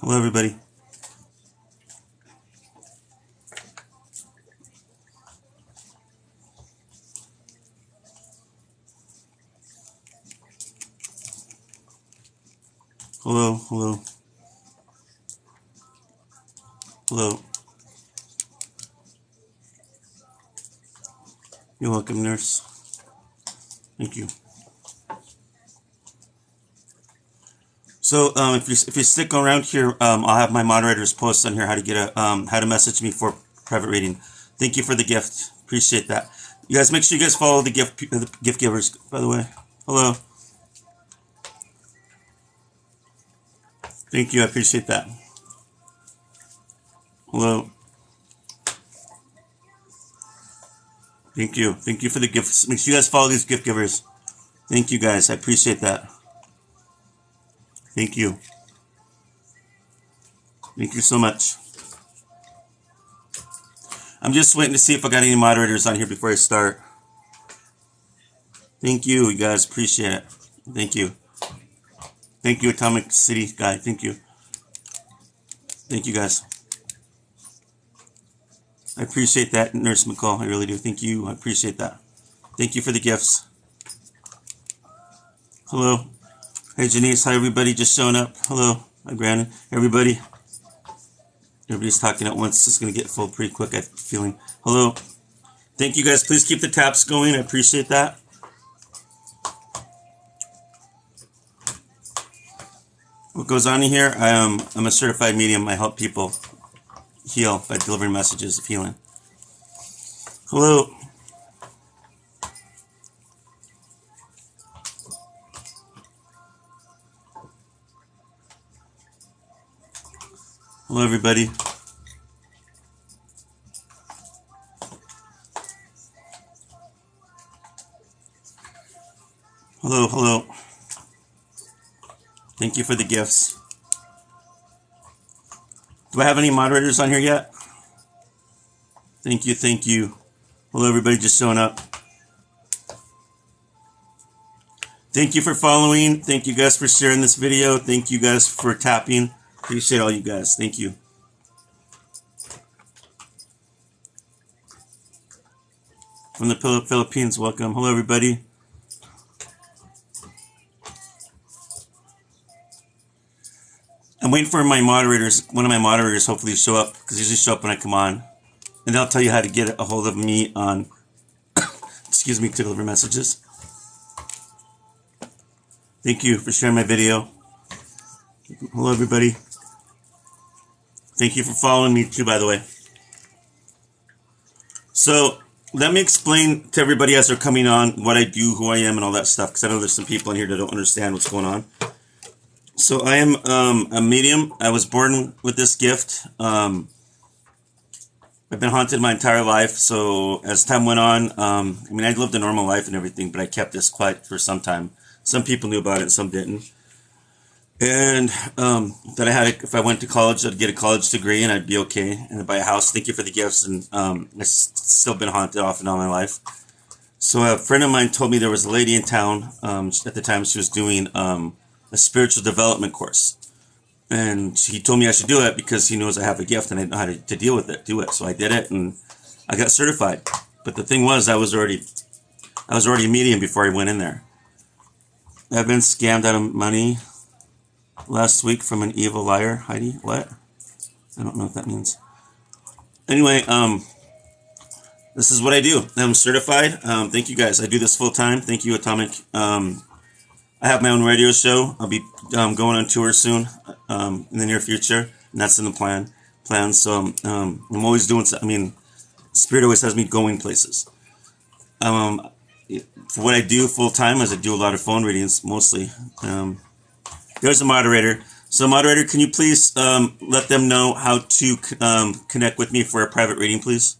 Hello, everybody. Hello, hello, hello. You're welcome, nurse. Thank you. So, if you stick around here, I'll have my moderators post on here how to get a how to message me for private reading. Thank you for the gift. Appreciate that. You guys, make sure you guys follow the gift givers. By the way, hello. Thank you. I appreciate that. Hello. Thank you. Thank you for the gifts. Make sure you guys follow these gift givers. Thank you, guys. I appreciate that. Thank you. Thank you so much. I'm just waiting to see if I got any moderators on here before I start. Thank you, you guys. Appreciate it. Thank you. Thank you, Atomic City guy. Thank you. Thank you, guys. I appreciate that, Nurse McCall. I really do. Thank you. I appreciate that. Thank you for the gifts. Hello. Hey, Janice. Hi, everybody. Just showing up. Hello. Hi, Brandon. Everybody. Everybody's talking at once. It's going to get full pretty quick, I have a feeling. Hello. Thank you, guys. Please keep the taps going. I appreciate that. What goes on in here? I'm a certified medium. I help people heal by delivering messages of healing. Hello. Hello, everybody. Hello, hello. Thank you for the gifts. Do I have any moderators on here yet? Thank you, thank you. Hello, everybody just showing up. Thank you for following. Thank you guys for sharing this video. Thank you guys for tapping. Appreciate all you guys. Thank you. From the Philippines, welcome. Hello, everybody. I'm waiting for my moderators, one of my moderators hopefully to show up, because they usually show up when I come on. And they'll tell you how to get a hold of me on, excuse me, to deliver messages. Thank you for sharing my video. Hello, everybody. Thank you for following me too, by the way. So let me explain to everybody as they're coming on what I do, who I am, and all that stuff, because I know there's some people in here that don't understand what's going on. So I am a medium. I was born with this gift. I've been haunted my entire life. So as time went on, I mean, I lived a normal life and everything, but I kept this quiet for some time. Some people knew about it, some didn't. And that I had, if I went to college, I'd get a college degree and I'd be okay. And I'd buy a house. Thank you for the gifts. And I've still been haunted off and on my life. So a friend of mine told me there was a lady in town. At the time, she was doing a spiritual development course. And he told me I should do it because he knows I have a gift and I know how to deal with it, do it. So I did it and I got certified. But the thing was, I was already a medium before I went in there. I've been scammed out of money last week from an evil liar. Heidi, what? I don't know what that means. Anyway, this is what I do. I'm certified. Thank you guys. I do this full time. Thank you, Atomic. I have my own radio show. I'll be going on tour soon in the near future, and that's in the plan. So I'm always doing. I mean, Spirit always has me going places. For what I do full time is I do a lot of phone readings mostly. There's a moderator. So moderator, can you please let them know how to connect with me for a private reading, please?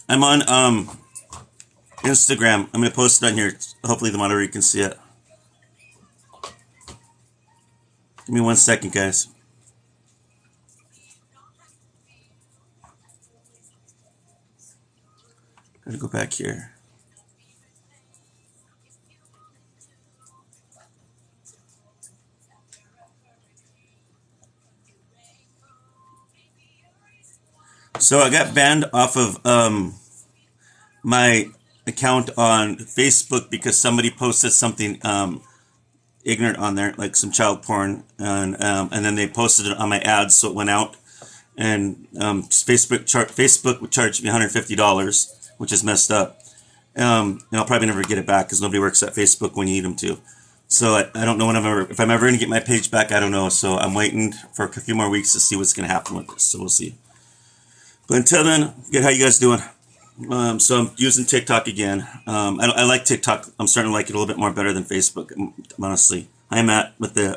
I'm on Instagram. I'm going to post it on here. Hopefully the moderator can see it. Give me 1 second, guys. Gotta go back here. So I got banned off of my account on Facebook because somebody posted something ignorant on there, like some child porn, and then they posted it on my ads, so it went out. And Facebook would charge me $150, which is messed up. And I'll probably never get it back because nobody works at Facebook when you need them to. So I don't know when if I'm ever going to get my page back. I don't know. So I'm waiting for a few more weeks to see what's going to happen with this. So we'll see. But until then, good. How you guys doing? So I'm using TikTok again. I like TikTok. I'm starting to like it a little bit more better than Facebook, honestly. Hi, Matt, with the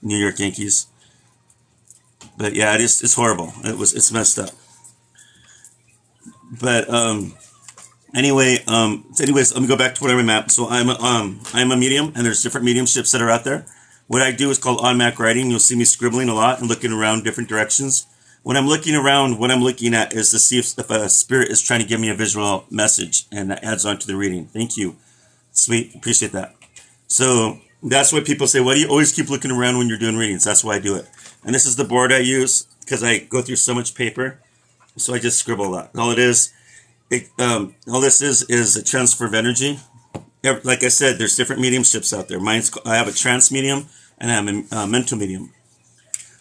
New York Yankees. But yeah, it's horrible. It's messed up. But anyways, let me go back to what I'm at. So I'm a medium, and there's different mediumships that are out there. What I do is called automatic writing. You'll see me scribbling a lot and looking around different directions. When I'm looking around, what I'm looking at is to see if a spirit is trying to give me a visual message, and that adds on to the reading. Thank you. Sweet. Appreciate that. So that's what people say. Why do you always keep looking around when you're doing readings? That's why I do it. And this is the board I use because I go through so much paper. So I just scribble a lot. All this is a transfer of energy. Like I said, there's different mediumships out there. I have a trance medium and I have a mental medium.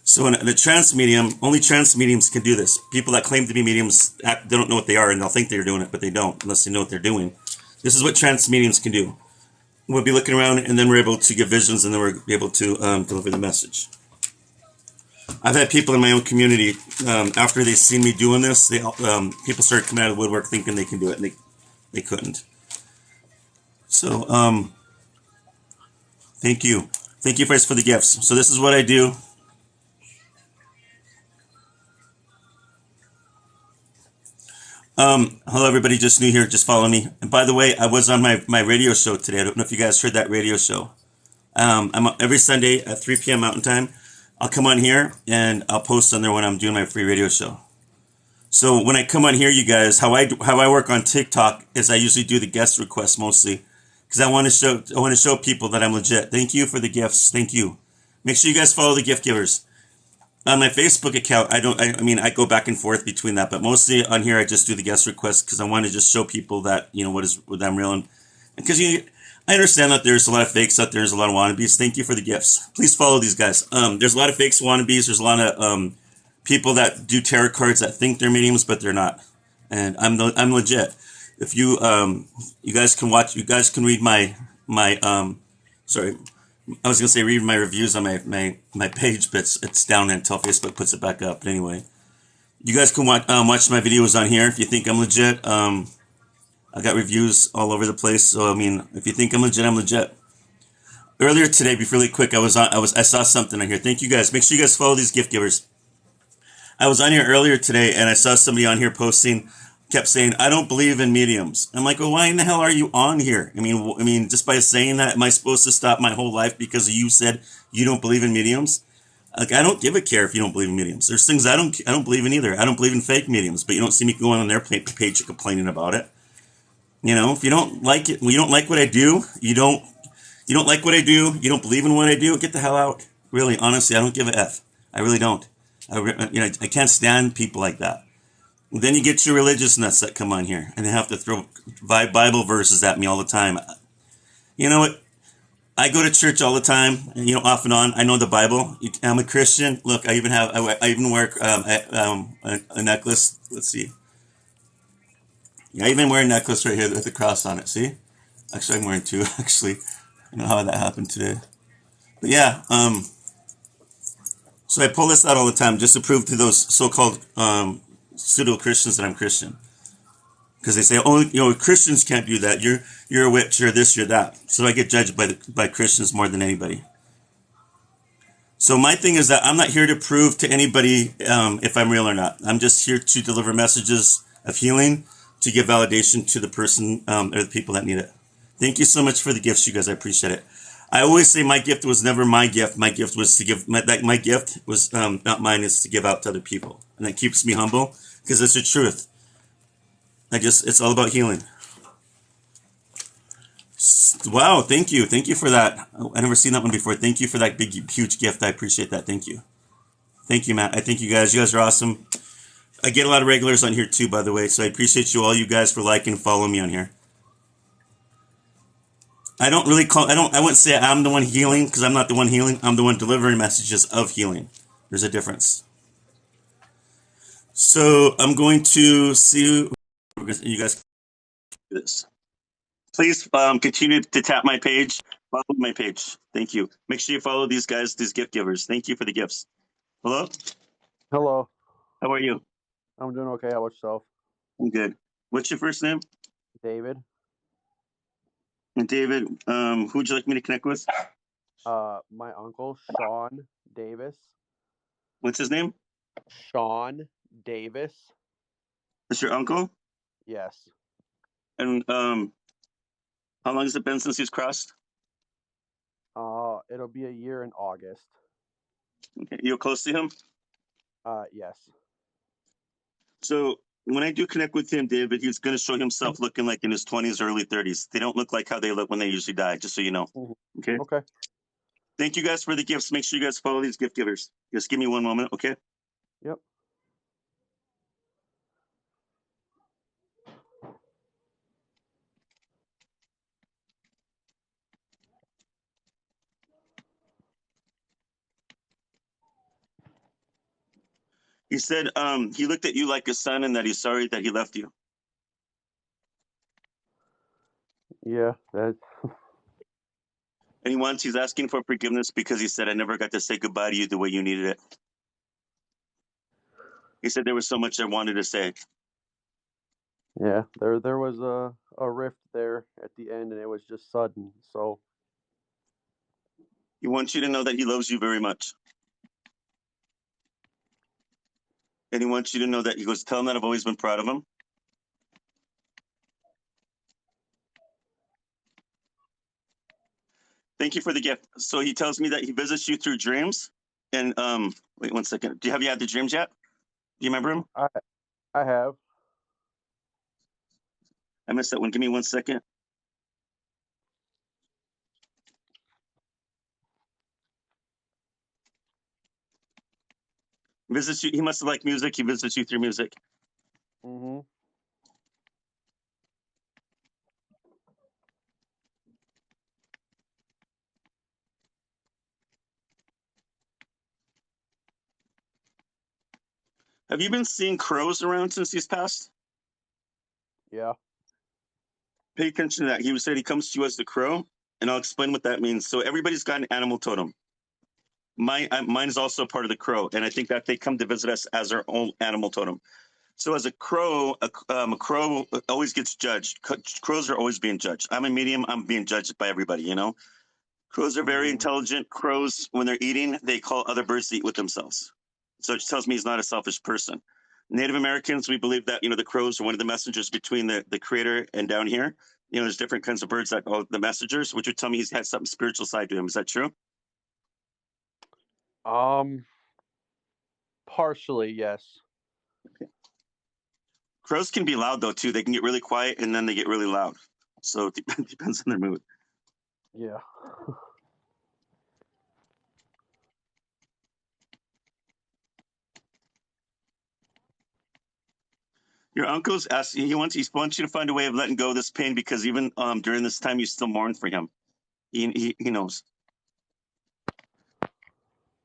So in the trance medium, only trance mediums can do this. People that claim to be mediums, they don't know what they are, and they'll think they're doing it, but they don't unless they know what they're doing. This is what trance mediums can do. We'll be looking around, and then we're able to give visions, and then we're able to deliver the message. I've had people in my own community, after they seen me doing this, people started coming out of the woodwork thinking they can do it, and they couldn't. So, thank you. Thank you guys for the gifts. So this is what I do. Hello everybody, just new here, just follow me. And by the way, I was on my radio show today. I don't know if you guys heard that radio show. I'm every Sunday at 3 p.m. Mountain Time. I'll come on here and I'll post on there when I'm doing my free radio show. So when I come on here, you guys, how I work on TikTok is I usually do the guest requests mostly because I want to show people that I'm legit. Thank you for the gifts. Thank you. Make sure you guys follow the gift givers. On my Facebook account, I go back and forth between that, but mostly on here I just do the guest requests because I want to just show people that, what I'm real. And because I understand that there's a lot of fakes out there, there's a lot of wannabes. Thank you for the gifts. Please follow these guys. There's a lot of fakes, wannabes. There's a lot of people that do tarot cards that think they're mediums, but they're not. And I'm legit. If you guys can watch, you guys can read I was going to say read my reviews on my page, but it's down until Facebook puts it back up. But anyway, you guys can watch my videos on here if you think I'm legit. I got reviews all over the place. So, if you think I'm legit, I'm legit. Earlier today, really quick, I saw something on here. Thank you guys. Make sure you guys follow these gift givers. I was on here earlier today and I saw somebody on here posting, kept saying, I don't believe in mediums. I'm like, well, why in the hell are you on here? Just by saying that, am I supposed to stop my whole life because you said you don't believe in mediums? Like, I don't give a care if you don't believe in mediums. There's things I don't believe in either. I don't believe in fake mediums, but you don't see me going on their page and complaining about it. If you don't like it, you don't like what I do, you don't like what I do, you don't believe in what I do, get the hell out. Really, honestly, I don't give a F. I really don't. I can't stand people like that. Then you get your religious nuts that come on here, and they have to throw Bible verses at me all the time. You know what? I go to church all the time, off and on. I know the Bible. I'm a Christian. Look, I even wear a necklace. Let's see. I even wear a necklace right here with a cross on it. See? Actually, I'm wearing two. Actually, I don't know how that happened today. But yeah, so I pull this out all the time just to prove to those so-called pseudo-Christians that I'm Christian. Because they say, Christians can't do that. You're a witch, you're this, you're that. So I get judged by Christians more than anybody. So my thing is that I'm not here to prove to anybody if I'm real or not. I'm just here to deliver messages of healing, to give validation to the person or the people that need it. Thank you so much for the gifts, you guys. I appreciate it. I always say my gift was never my gift. My gift was to give. My gift was not mine. It's to give out to other people, and that keeps me humble because it's the truth. It's all about healing. Wow, thank you for that. I never seen that one before. Thank you for that big, huge gift. I appreciate that. Thank you, Matt. I thank you guys. You guys are awesome. I get a lot of regulars on here too, by the way. So I appreciate you all, you guys, for liking and following me on here. I don't really call. I don't. I wouldn't say I'm the one healing because I'm not the one healing. I'm the one delivering messages of healing. There's a difference. So I'm going to see you guys do this. Please continue to tap my page. Follow my page. Thank you. Make sure you follow these guys, these gift givers. Thank you for the gifts. Hello. Hello. How are you? I'm doing okay. How about yourself? I'm good. What's your first name? David. And David, who'd you like me to connect with? My uncle, Sean Davis. What's his name? Sean Davis. That's your uncle? Yes. And how long has it been since he's crossed? It'll be a year in August. Okay. You're close to him? Yes. So when I do connect with him, David, he's going to show himself looking like in his 20s, early 30s. They don't look like how they look when they usually die, just so you know. Okay. Okay. Thank you guys for the gifts. Make sure you guys follow these gift givers. Just give me one moment, okay? Yep. He said he looked at you like a son and that he's sorry that he left you. Yeah. That's. And he's asking for forgiveness because he said, I never got to say goodbye to you the way you needed it. He said there was so much I wanted to say. Yeah. There was a rift there at the end, and it was just sudden. So. He wants you to know that he loves you very much. And he wants you to know that he goes, tell him that I've always been proud of him. Thank you for the gift. So he tells me that he visits you through dreams. And wait 1 second. Have you had the dreams yet? Do you remember him? I have. I missed that one. Give me 1 second. Visits you. He must have liked music. He visits you through music. Mm-hmm. Have you been seeing crows around since he's passed? Yeah. Pay attention to that. He said he comes to you as the crow, and I'll explain what that means. So everybody's got an animal totem. Mine is also part of the crow, and I think that they come to visit us as our own animal totem. So as a crow, a crow always gets judged. Crows are always being judged. I'm a medium. I'm being judged by everybody. You know, crows are very intelligent. Crows, when they're eating, they call other birds to eat with themselves. So it tells me he's not a selfish person. Native Americans, we believe that the crows are one of the messengers between the creator and down here. There's different kinds of birds that are the messengers, which would tell me he's had something spiritual side to him. Is that true? Partially, yes. Crows can be loud though too. They can get really quiet and then they get really loud. So it depends on their mood. Yeah. Your uncle's asking. He wants you to find a way of letting go of this pain because even during this time you still mourn for him. He knows.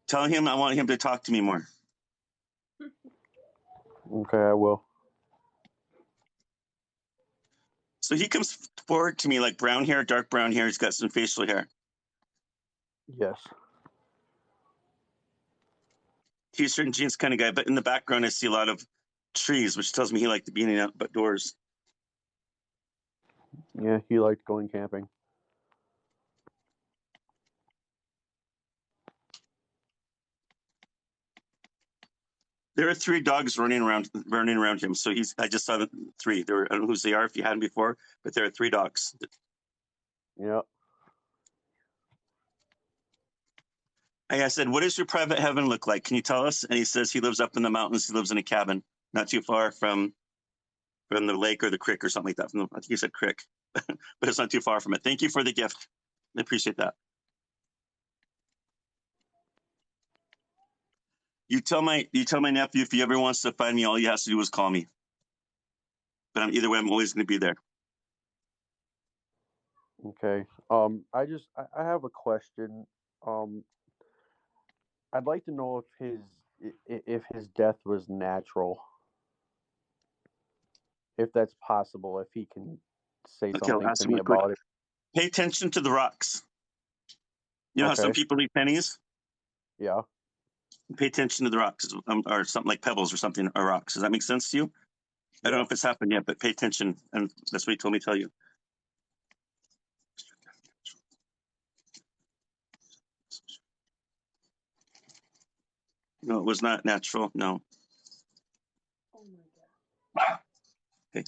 Tell him I want him to talk to me more. Okay, I will. So he comes forward to me like brown hair, dark brown hair. He's got some facial hair. Yes. T-shirt and jeans kind of guy. But in the background, I see a lot of trees, which tells me he liked being outdoors. Yeah, he liked going camping. There are 3 dogs running around him. So I just saw the 3. I don't know who they are if you had them before, but there are 3 dogs. Yeah. I said, what does your private heaven look like? Can you tell us? And he says he lives up in the mountains. He lives in a cabin, not too far from the lake or the creek or something like that. I think he said creek, but it's not too far from it. Thank you for the gift. I appreciate that. you tell my nephew if he ever wants to find me, all he has to do is call me. But either way, I'm always going to be there. Okay. I have a question. Um, I'd like to know if his death was natural, if that's possible, if he can say Okay, I'll something to ask him me real quick. about it. Pay attention to the rocks. You know how some Okay. people eat pennies? Yeah. Pay attention to the rocks, or something like pebbles or something, or rocks. Does that make sense to you? I don't know Yeah. if it's happened yet, but pay attention, and that's what he told me to tell you. No, it was not natural. No. Okay.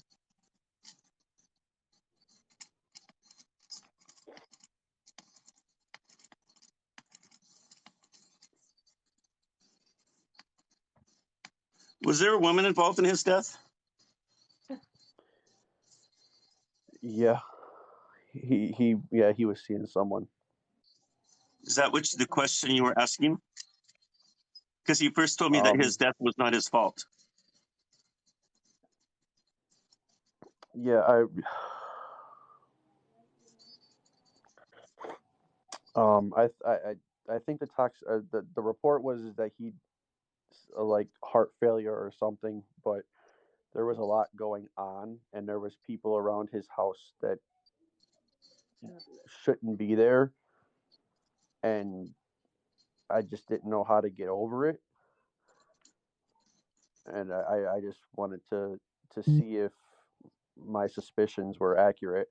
Was there a woman involved in his death? Yeah. He was seeing someone. Is that which the question you were asking? Because he first told me that his Um. death was not his fault. Yeah. I think the report was is that he like heart failure or something, but there was a lot going on, and there was people around his house that shouldn't be there, and I just didn't know how to get over it, and I just wanted to see if my suspicions were accurate.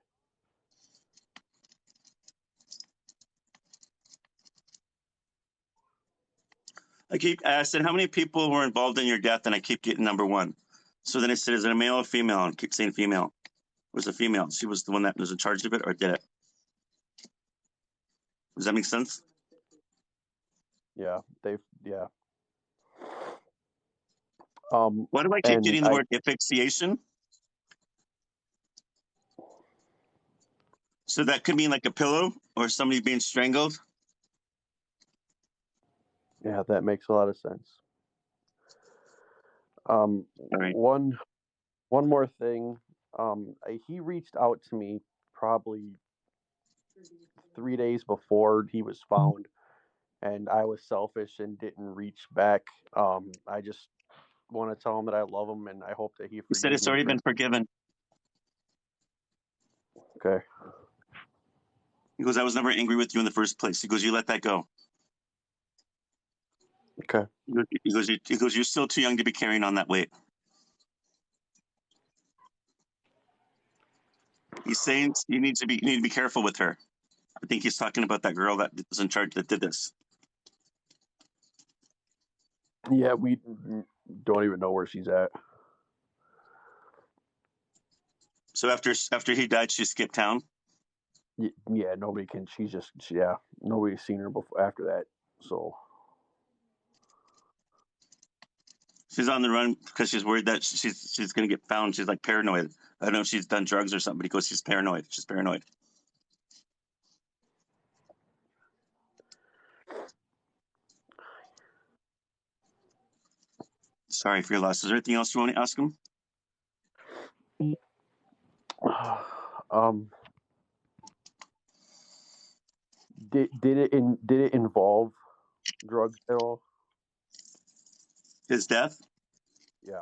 I said, how many people were involved in your death? And I keep getting number one. So then I said, is it a male or female? And I keep saying female. It was a female. She was the one that was in charge of it, or did it? Does that make sense? Yeah. Why do I keep And getting the I word asphyxiation? So that could mean like a pillow or somebody being strangled. Yeah, that makes a lot of sense. All right. One more thing. He reached out to me probably 3 days before he was found, and I was selfish and didn't reach back. I just want to tell him that I love him and I hope that he He said forgives it's me already for. been forgiven. Okay. He goes, I was never angry with you in the first place. He goes, you let that go. Okay. He goes, you're still too young to be carrying on that weight. He's saying you need to be careful with her. I think he's talking about that girl that was in charge that did this. Yeah, we don't even know where she's at. So after he died, she skipped town. Yeah, nobody can. Yeah, nobody's seen her before after that. So She's on the run because she's worried that she's going to get found. She's like paranoid. I don't know if she's done drugs or something. But he goes, she's paranoid. She's paranoid. Sorry for your loss. Is there anything else you want to ask him? um, did it involve drugs at all? His death? Yeah,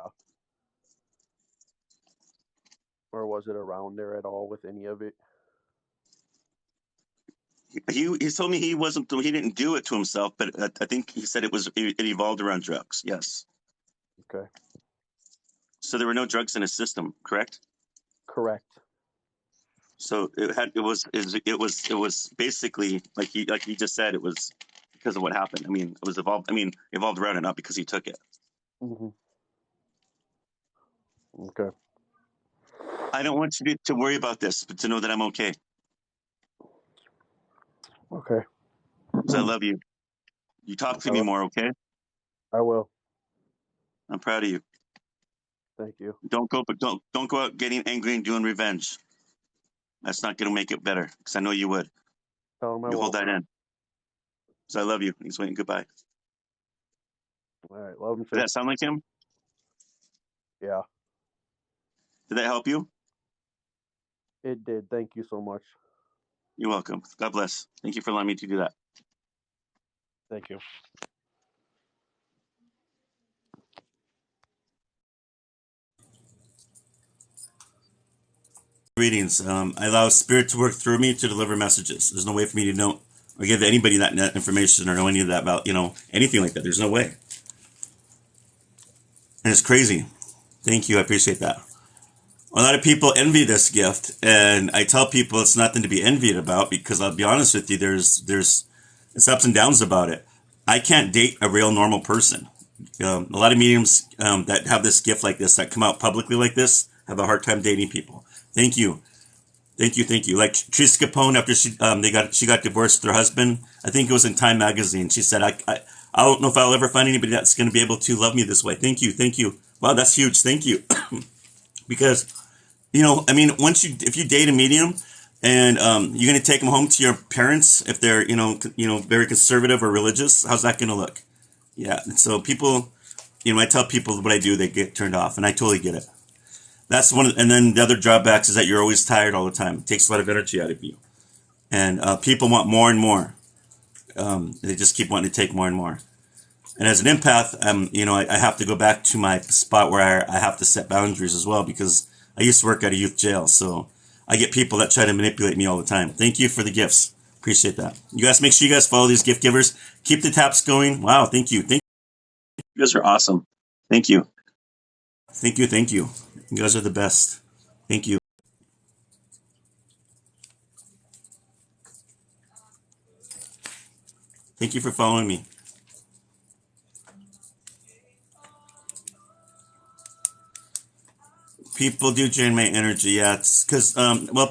or was it around there at all with any of it? He told me he wasn't. He didn't do it to himself, but I think he said it evolved around drugs. Yes. Okay, So there were no drugs in his system, correct? correct. So it was basically like he just said, it was because of what happened. I mean, it was evolved. I mean, evolved around it, not because he took it. Hmm. Okay, I don't want you to worry about this, but to know that I'm okay okay. because I love you. You talk to me more, okay? I will. I'm proud of you. Thank you. Don't go out getting angry and doing revenge. That's not going to make it better because I know you would. Tell him I You hold won't. that in because I love you. He's waiting. Goodbye. All right, love him Does too. that sound like him? Yeah, Did that help you? it did. Thank you so much. You're welcome. God bless. Thank you for allowing me to do that. Thank you. Readings. I allow spirit to work through me to deliver messages. There's no way for me to know or give anybody that information or know any of that about, anything like that. There's no way. And it's crazy. Thank you. I appreciate that. A lot of people envy this gift, and I tell people it's nothing to be envied about because I'll be honest with you, there's it's ups and downs about it. I can't date a real normal person. A lot of mediums that have this gift like this that come out publicly like this have a hard time dating people. Thank you. Thank you, thank you. Like Trish Capone, after she got divorced with her husband, I think it was in Time magazine. She said, "I don't know if I'll ever find anybody that's going to be able to love me this way." Thank you, thank you. Wow, that's huge. Thank you, because I mean, if you date a medium, and you're going to take them home to your parents if they're very conservative or religious, how's that going to look? Yeah, and so people, I tell people what I do, they get turned off, and I totally get it. That's one, and then the other drawbacks is that you're always tired all the time. It takes a lot of energy out of you, and people want more and more. They just keep wanting to take more and more. And as an empath, I have to go back to my spot where I have to set boundaries as well because I used to work at a youth jail, so I get people that try to manipulate me all the time. Thank you for the gifts. Appreciate that. You guys make sure you guys follow these gift givers. Keep the taps going. Wow, thank you. Thank you. You guys are awesome. Thank you. Thank you, thank you. You guys are the best. Thank you. Thank you for following me. People do drain my energy. Yeah, it's because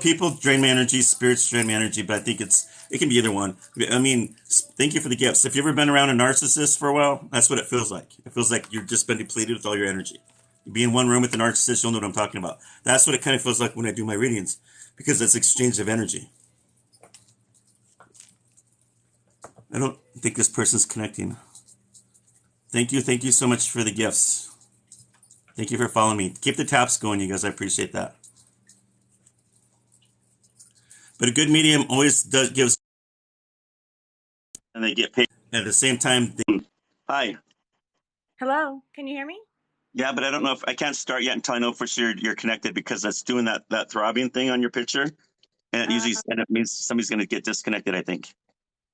people drain my energy, spirits drain my energy, but I think it can be either one. I mean, thank you for the gifts. If you ever been around a narcissist for a while, that's what it feels like. It feels like you've just been depleted with all your energy. You be in one room with a narcissist, you'll know what I'm talking about. That's what it kind of feels like when I do my readings, because it's exchange of energy. I don't think this person's connecting. Thank you so much for the gifts. Thank you for following me. Keep the taps going, you guys. I appreciate that. But a good medium always gives, and they get paid. And at the same time, hi. Hello, can you hear me? Yeah, but I don't know if I can't start yet until I know for sure you're connected because that's doing that throbbing thing on your picture, and it means somebody's going to get disconnected. I think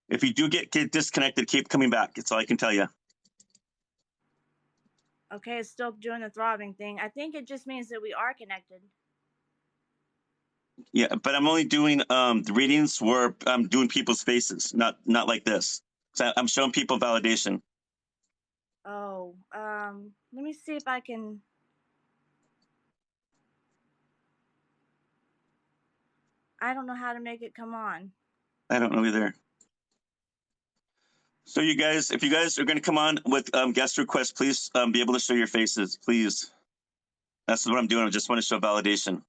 if you do get disconnected, keep coming back. That's all I can tell you. Okay, it's still doing the throbbing thing. I think it just means that we are connected. Yeah, but I'm only doing the readings where I'm doing people's faces, not like this. So I'm showing people validation. Oh, let me see if I can. I don't know how to make it come on. I don't know either. So you guys, if you guys are going to come on with guest requests, please be able to show your faces, please. That's what I'm doing. I just want to show validation.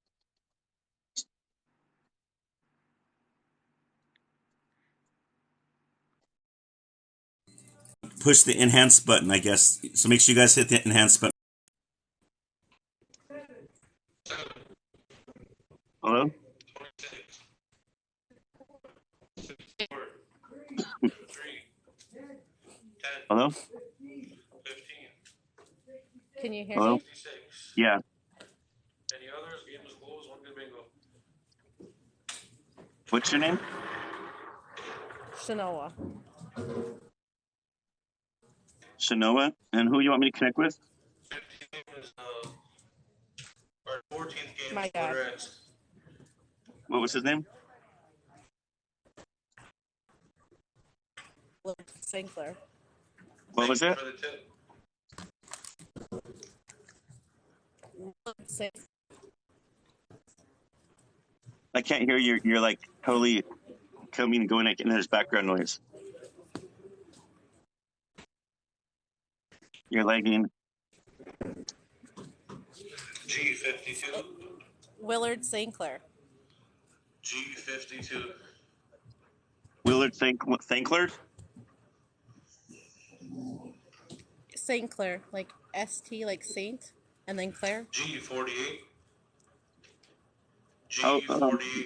Push the enhance button, I guess. So make sure you guys hit the enhance button. Hello? Hello? Can you hear Hello? me? Yeah. What's your name? Shanoa. Shanoa. And who you want me to connect with? My God. What was his name? Sinclair. What was it? I can't hear you. You're like totally coming and going, and there's background noise. You're lagging. G52. Willard Sinclair. G52. Willard Thankler? St. Clair, like ST, like Saint, and then Claire. G48. How G48.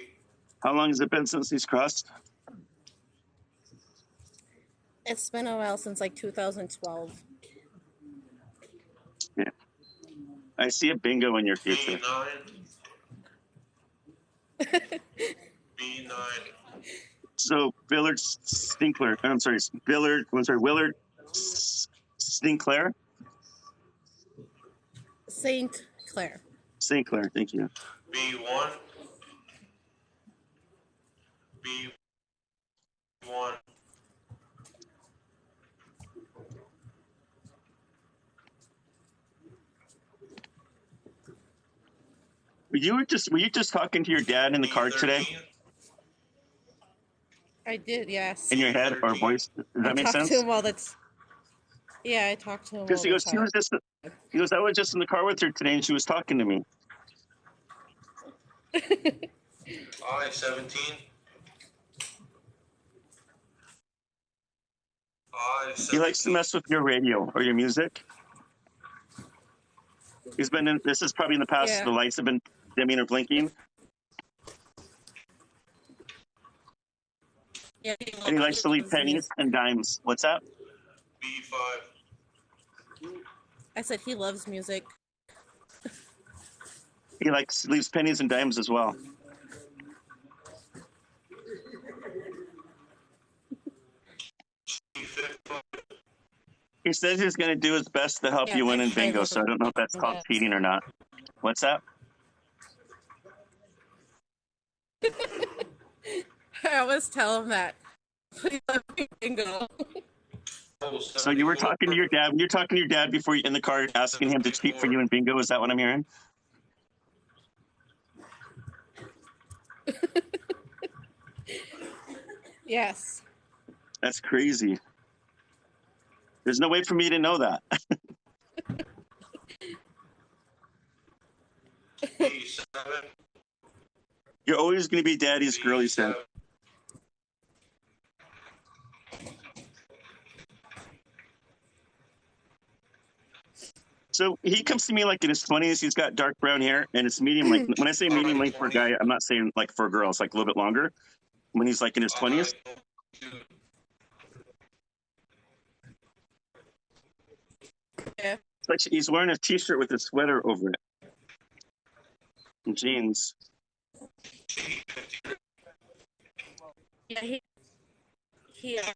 how long has it been since he's crossed? It's been a while since like 2012. Yeah. I see a bingo in your future. B9. B9. So Willard Stinkler. Willard Stinkler. Saint Clair. St. Clair, thank you. B1. B1. Were you just talking to your dad in the car today? B13. I did, yes. In your head or 13. voice? Does that I make talked sense? to him all the Yeah, I talked to him Because all he the goes, time. he goes, I was just in the car with her today and she was talking to me. I-17. He likes to I-17. mess with your radio or your music. He's been in, this is probably in the past, Yeah. the lights have been dimming or blinking. Yeah, And he likes to leave loves pennies music. and dimes. What's that? B5. I said he loves music. He leaves pennies and dimes as well. B15. He says he's going to do his best to help Yeah, you win in actually, I bingo, love so I don't know if that's called that. cheating or not. What's that? I always tell him that. Please let me bingo. So you were talking to your dad. You're talking to your dad before you in the car, asking him to cheat for you in bingo. Is that what I'm hearing? Yes. That's crazy. There's no way for me to know that. B7. You're always going to be daddy's girl, he said. B7. So he comes to me like in his 20s. He's got dark brown hair and it's medium length. When I say medium length for a guy, I'm not saying like for a girl. It's like a little bit longer. When he's like in his 20s. Yeah. It's like he's wearing a t-shirt with a sweater over it. And jeans. Yeah, he has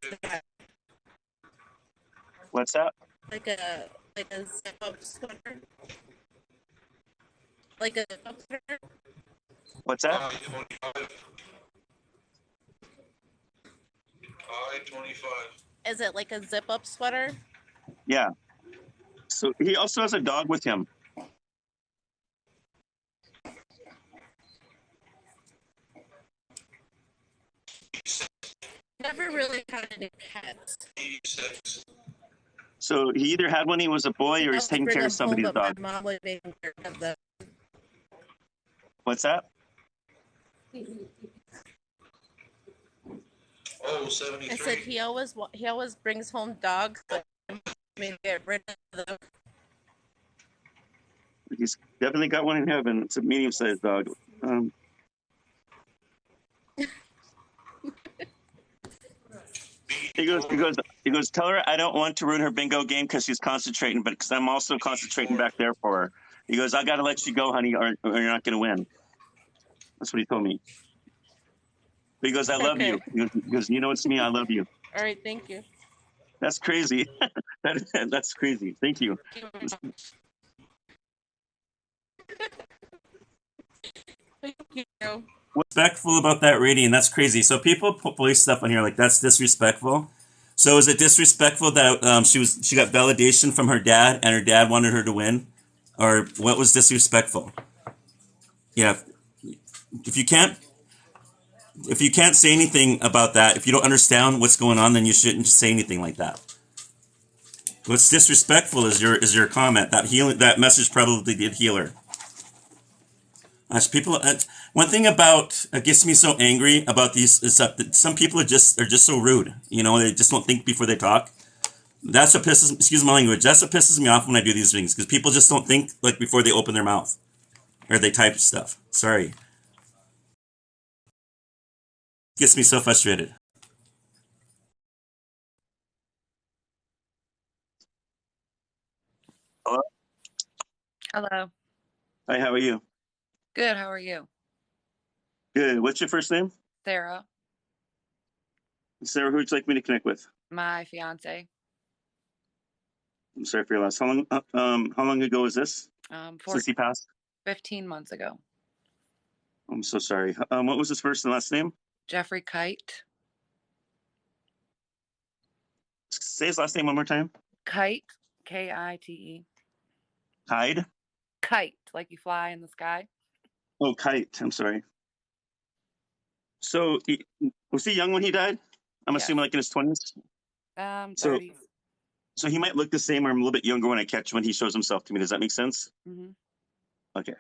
What's that? like a zip up sweater. Like a zip up sweater. What's that? I-25. I-25. Is it like a zip up sweater? Yeah. So he also has a dog with him. Never really had any pets. B6. So he either had when he was a boy or he's taking care of somebody's but dog. my mom was taking care of them. What's that? Oh, 73. I said he always brings home dogs, but I mean get rid of them. He's definitely got one in heaven. It's a medium-sized dog. He goes, tell her I don't want to ruin her bingo game because she's concentrating, but because I'm also concentrating back there for her. He goes, I got to let you go, honey, or you're not going to win. That's what he told me. But he goes, I love you. He goes, you know it's me. I love you. All right, thank you. That's crazy. That's crazy. Thank you. Thank you. Respectful about that rating. That's crazy. So people police stuff on here like that's disrespectful. So is it disrespectful that she got validation from her dad and her dad wanted her to win, or what was disrespectful? Yeah, if you can't say anything about that, if you don't understand what's going on, then you shouldn't say anything like that. What's disrespectful is your comment. That message probably did heal her. As people, one thing about gets me so angry about these is that some people are just so rude. You know, they just don't think before they talk. That's what pisses. Excuse my language. That's what pisses me off when I do these things because people just don't think like before they open their mouth or they type stuff. Sorry, gets me so frustrated. Hello. Hello. Hi. How are you? Good. How are you? Good. What's your first name? Sarah, Sarah. Who would you like me to connect with? my fiance. I'm sorry for your loss. How long ago was this? For Since he passed? 15 months ago. I'm so sorry. What was his first and last name? Jeffrey Kite. Say his last name one more time. Kite. Kite. Hyde. Kite, like you fly in the sky. Oh, Kite. I'm sorry. So, was he young when he died? I'm Yes. assuming like in his 20s. So, 30s. so he might look the same or I'm a little bit younger when I catch when he shows himself to me. Does that make sense? Mm-hmm. Okay.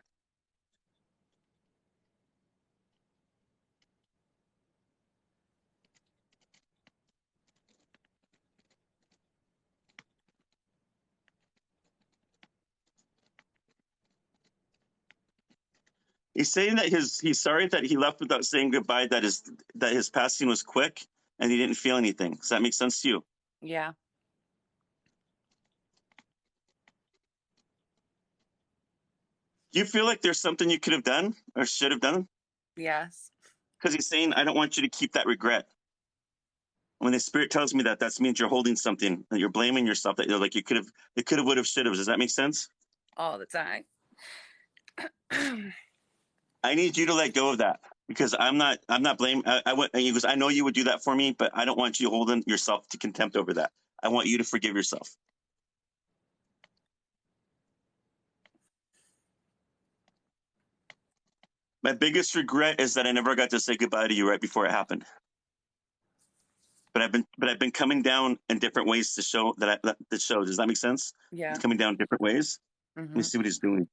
He's saying that he's sorry that he left without saying goodbye. That his passing was quick and he didn't feel anything. Does that make sense to you? Yeah. Do you feel like there's something you could have done or should have done? Yes. Because he's saying, I don't want you to keep that regret. When the spirit tells me that, that means you're holding something, that you're blaming yourself, that you're like you could have, it could have, would have, should have. Does that make sense? All the time. I need you to let go of that because I'm not blaming. He goes, I know you would do that for me, but I don't want you holding yourself to contempt over that. I want you to forgive yourself. My biggest regret is that I never got to say goodbye to you right before it happened. But I've been coming down in different ways to show that show. Does that make sense? Yeah. It's coming down different ways. Let me Mm-hmm. see what he's doing.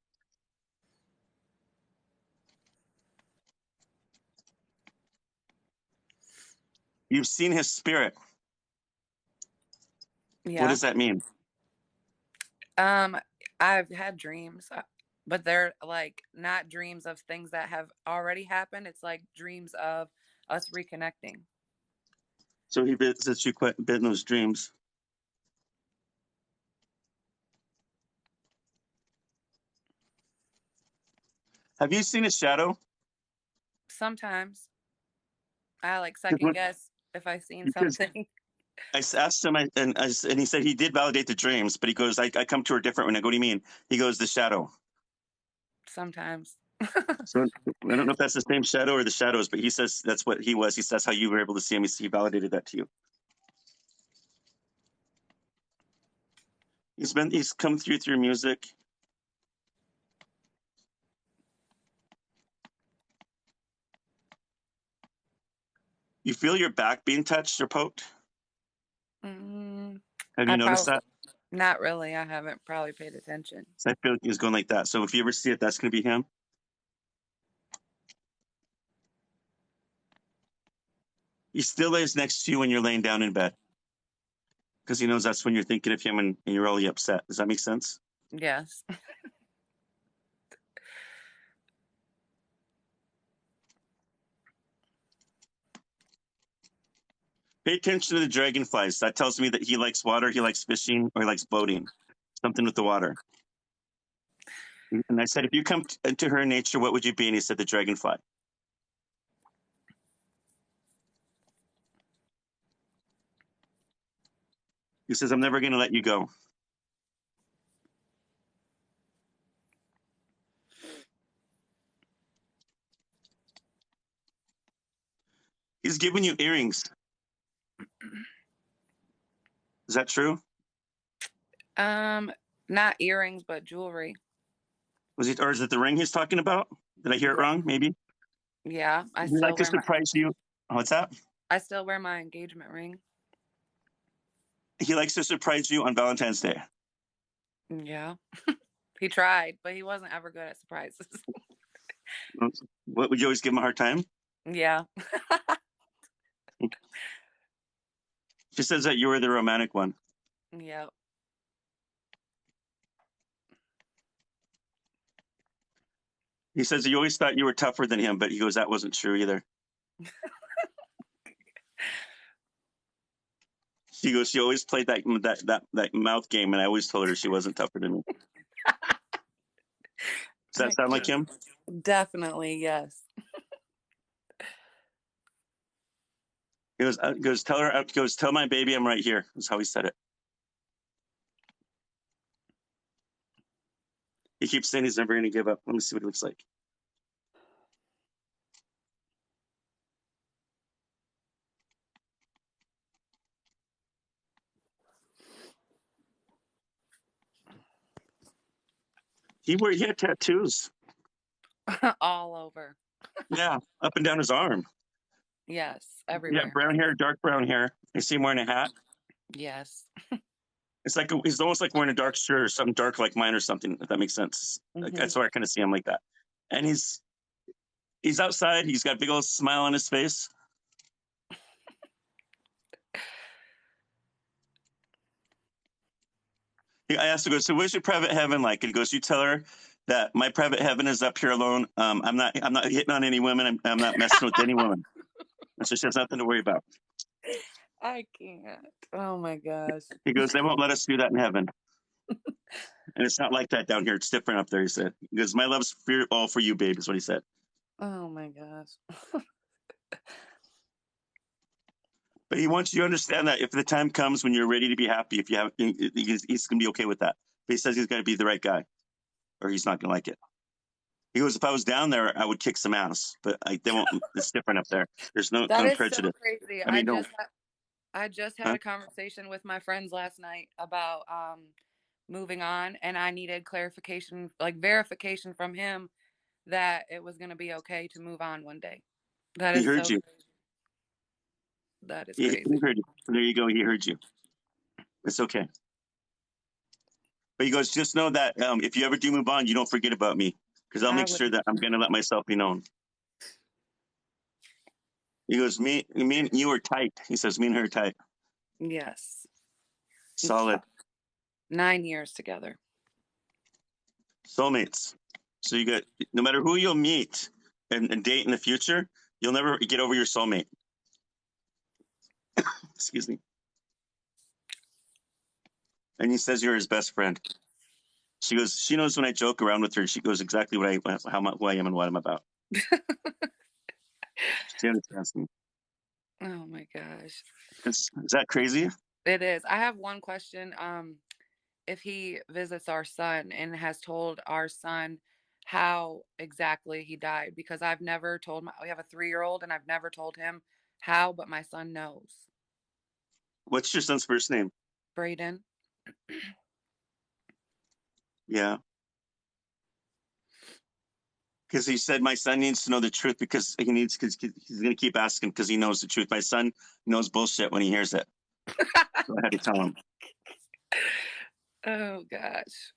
You've seen his spirit. What Yeah. does that mean? I've had dreams, but they're like not dreams of things that have already happened. It's like dreams of us reconnecting. So he visits you quite a bit in those dreams. Have you seen his shadow? Sometimes I like 'Cause second guess if I've seen because something. I asked him, and he said he did validate the dreams, but he goes, I come to her different when I go, what do you mean? He goes, the shadow. Sometimes. So I don't know if that's the same shadow or the shadows, but he says that's what he was. He says how you were able to see him. He validated that to you. He's come through music. You feel your back being touched or poked? Mm, Have I you noticed probably that? not really. I haven't probably paid attention. So I feel like he's going like that. So if you ever see it, that's going to be him. He still lays next to you when you're laying down in bed because he knows that's when you're thinking of him and you're really upset. Does that make sense? Yes. Pay attention to the dragonflies. That tells me that he likes water, he likes fishing, or he likes boating. Something with the water. And I said, if you come into her nature, what would you be? And he said, the dragonfly. He says, I'm never going to let you go. He's giving you earrings. Is that true? Not earrings, but jewelry. Or is it the ring he's talking about? Did I hear it Yeah. wrong? Maybe. Yeah. He'd like to surprise you. What's that? I still wear my engagement ring. He likes to surprise you on Valentine's Day. Yeah. He tried, but he wasn't ever good at surprises. What would you always give him a hard time? Yeah. She says that you were the romantic one. Yep. He says you always thought you were tougher than him, but he goes, that wasn't true either. She goes, she always played that mouth game, and I always told her she wasn't tougher than me. Does that sound like him? Definitely, yes. He goes, tell my baby I'm right here. That's how he said it. He keeps saying he's never going to give up. Let me see what it looks like. He had tattoos. All over. Yeah, up and down his arm. Yes, Yeah, everywhere. brown hair, dark brown hair. I see him wearing a hat. Yes. It's like he's almost like wearing a dark shirt or something dark like mine or something. If that makes sense. Like, that's why I kind of see him like that. And he's outside. He's got a big old smile on his face. I asked him, so what's your private heaven like? And he goes, you tell her that my private heaven is up here alone. I'm not hitting on any women. I'm not messing with any woman. And so she has nothing to worry about. I can't. Oh my gosh. He goes, they won't let us do that in heaven. And it's not like that down here. It's different up there, he said. He goes, my love's all for you, babe, is what he said. Oh my gosh. But he wants you to understand that if the time comes when you're ready to be happy, if you have, he's going to be okay with that. But he says he's going to be the right guy, or he's not going to like it. He goes, if I was down there, I would kick some ass, but they won't. It's different up there. There's no That is prejudice. so crazy. I mean, I just had a conversation with my friends last night about moving on, and I needed clarification, like verification from him that it was going to be okay to move on one day. That he is heard so you. crazy. That is He crazy. heard you. There you go. He heard you. It's okay. But he goes, just know that if you ever do move on, you don't forget about me, because I'll make sure that I'm going to let myself be known. He goes, me and you are tight. He says, me and her are tight. Yes. Solid. 9 years together. Soulmates. So you got, no matter who you'll meet and date in the future, you'll never get over your soulmate. Excuse me. And he says you're his best friend. She goes, she knows when I joke around with her, she goes exactly who I am and what I'm about. She understands me. Oh my gosh. Is that crazy? It is. I have one question. If he visits our son and has told our son how exactly he died, because I've never told we have a 3-year-old and I've never told him how, but my son knows. What's your son's first name? Braden. Yeah. Because he said my son needs to know the truth because he's going to keep asking because he knows the truth. My son knows bullshit when he hears it. So I had to tell him. Oh gosh.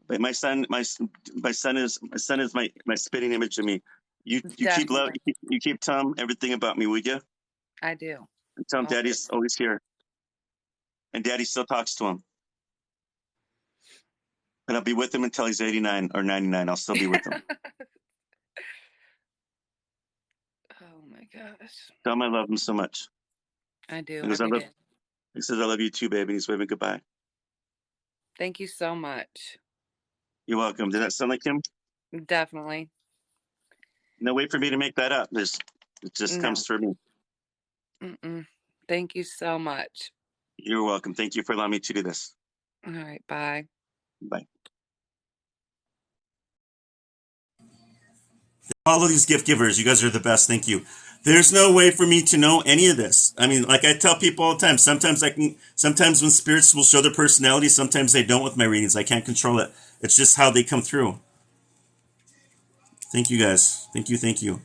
But my son is my spitting image of me. You keep telling him everything about me, would you? I do. And tell him Always. Daddy's always here. And Daddy still talks to him. And I'll be with him until he's 89 or 99. I'll still be with him. Oh my gosh. Tell him I love him so much. I do. He says, I love you too, baby. He's waving goodbye. Thank you so much. You're welcome. Did that sound like him? Definitely. No, wait for me to make that up. It just comes through me. Mm-mm. Thank you so much. You're welcome. Thank you for allowing me to do this. All right. Bye. Bye. All of these gift givers, you guys are the best. Thank you. There's no way for me to know any of this. I mean, like I tell people all the time, sometimes when spirits will show their personality, sometimes they don't with my readings. I can't control it. It's just how they come through. Thank you guys. Thank you.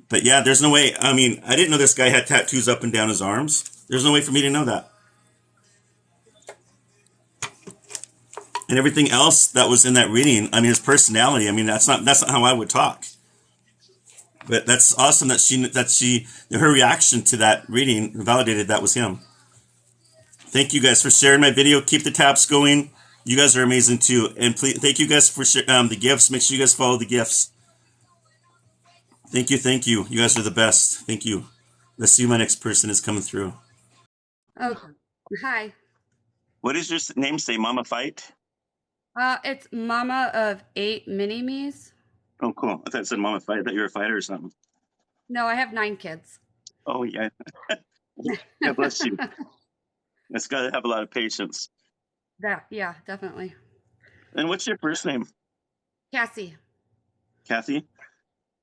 But yeah, there's no way. I mean, I didn't know this guy had tattoos up and down his arms. There's no way for me to know that. And everything else that was in that reading, I mean, his personality, I mean, that's not how I would talk. But that's awesome that her reaction to that reading validated that was him. Thank you guys for sharing my video. Keep the taps going. You guys are amazing too. And please, thank you guys for the gifts. Make sure you guys follow the gifts. Thank you, thank you. You guys are the best. Thank you. Let's see who my next person is coming through. Oh, hi. What does your name say, Mama Fight? It's Mama of 8 mini-me's. Oh, cool. I thought it said Mama Fight. I thought you were a fighter or something. No, I have 9 kids. Oh, yeah. God bless you. That's got to have a lot of patience. Yeah, definitely. And what's your first name? Cassie. Kathy?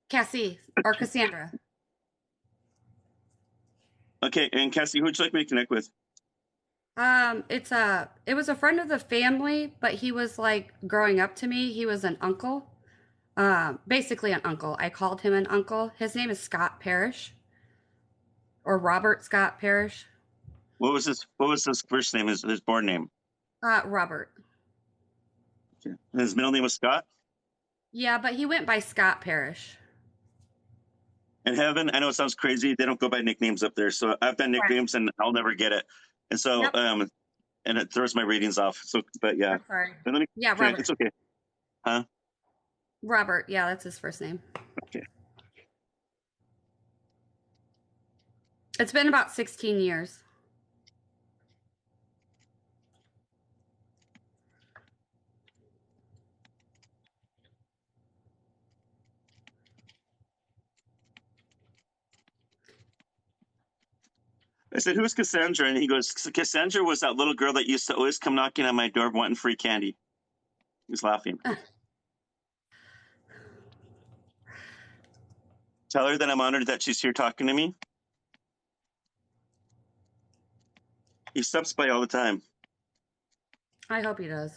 Cassie or Cassandra. Okay, and Cassie, who would you like me to connect with? It was a friend of the family, but he was like growing up to me. He was an uncle. Basically an uncle. I called him an uncle. His name is Scott Parrish. Or Robert Scott Parrish. What was his first name, his born name? Robert. Okay. And his middle name was Scott? Yeah, but he went by Scott Parrish. In heaven, I know it sounds crazy. They don't go by nicknames up there. So I've done nicknames and I'll never get it. And so, Yep. And it throws my ratings off. So, but yeah. I'm sorry. But let me, Yeah, Robert. It's okay. Huh? Robert. Yeah, that's his first name. Okay. It's been about 16 years. I said, who's Cassandra? And he goes, Cassandra was that little girl that used to always come knocking on my door wanting free candy. He's laughing. Tell her that I'm honored that she's here talking to me. He stops by all the time. I hope he does.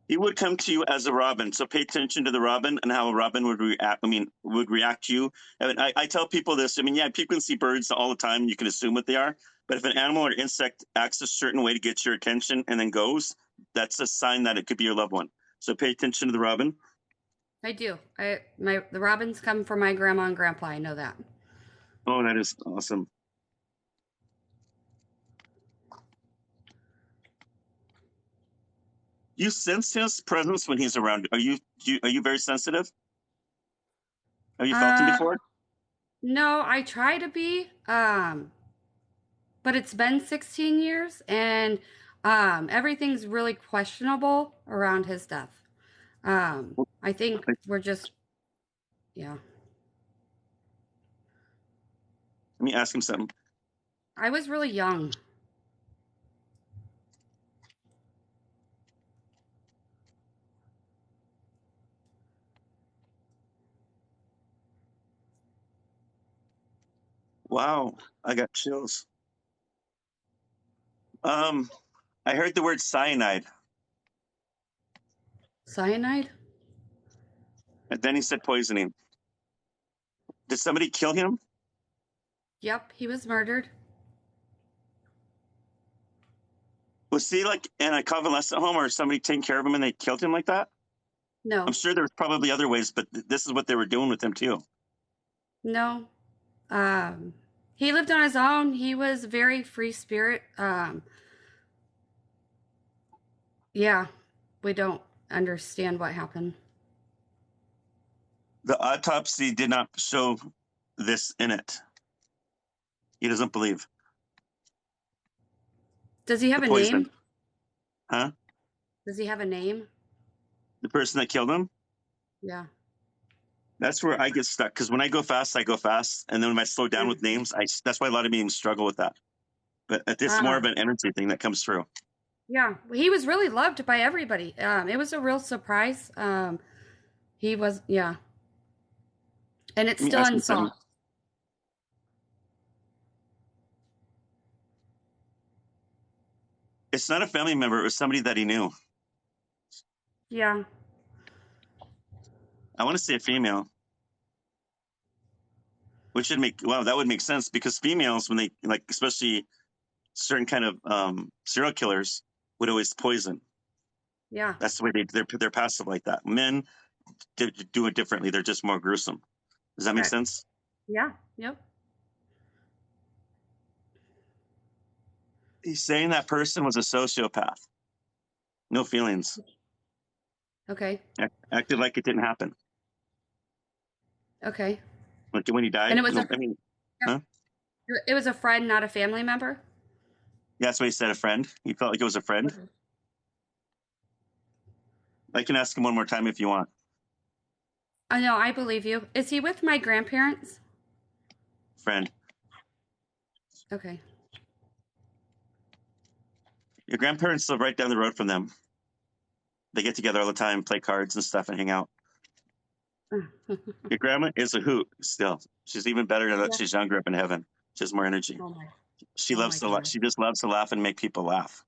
He would come to you as a robin. So pay attention to the robin and how a robin would react. Would react to you. I tell people this. Yeah, people can see birds all the time. You can assume what they are. But if an animal or insect acts a certain way to get your attention and then goes, that's a sign that it could be your loved one. So pay attention to the robin. I do. The robins come from my grandma and grandpa. I know that. Oh, that is awesome. You sense his presence when he's around. Are you very sensitive? Have you felt him before? No, I try to be. But it's been 16 years and everything's really questionable around his death. I think we're just yeah. Let me ask him something. I was really young. Wow, I got chills. I heard the word cyanide. Cyanide? And then he said poisoning. Did somebody kill him? Yep, he was murdered. Was he like in a convalescent home or somebody taking care of him and they killed him like that? No. I'm sure there's probably other ways, but this is what they were doing with him too. No. He lived on his own. He was very free spirit. Yeah, we don't understand what happened. The autopsy did not show this in it. He doesn't believe. Does he have The a poison. name? Huh? Does he have a name? The person that killed him? Yeah. That's where I get stuck because when I go fast, I go fast. And then when I slow down with names, that's why a lot of meetings struggle with that. But it's more of an energy thing that comes through. Yeah, he was really loved by everybody. It was a real surprise. He was, yeah. And it's still unsolved. It's not a family member. It was somebody that he knew. Yeah. I want to say a female. Which should that would make sense because females, when they like, especially certain kind of serial killers, would always poison. Yeah. That's the way they're passive like that. Men do it differently. They're just more gruesome. Does that make sense? Yeah. Yep. He's saying that person was a sociopath. No feelings. Okay. Acted like it didn't happen. Okay. Like when he died. And it was No, I mean, huh? it was a friend, not a family member? Yeah, that's what he said, a friend. He felt like it was a friend. Okay. I can ask him one more time if you want. I know, I believe you. Is he with my grandparents? Friend. Okay. Your grandparents live right down the road from them. They get together all the time, play cards and stuff, and hang out. Your grandma is a hoot still. She's even better now that Yeah. she's younger up in heaven. She has more energy. Oh my. She Oh loves my to. goodness. She just loves to laugh and make people laugh.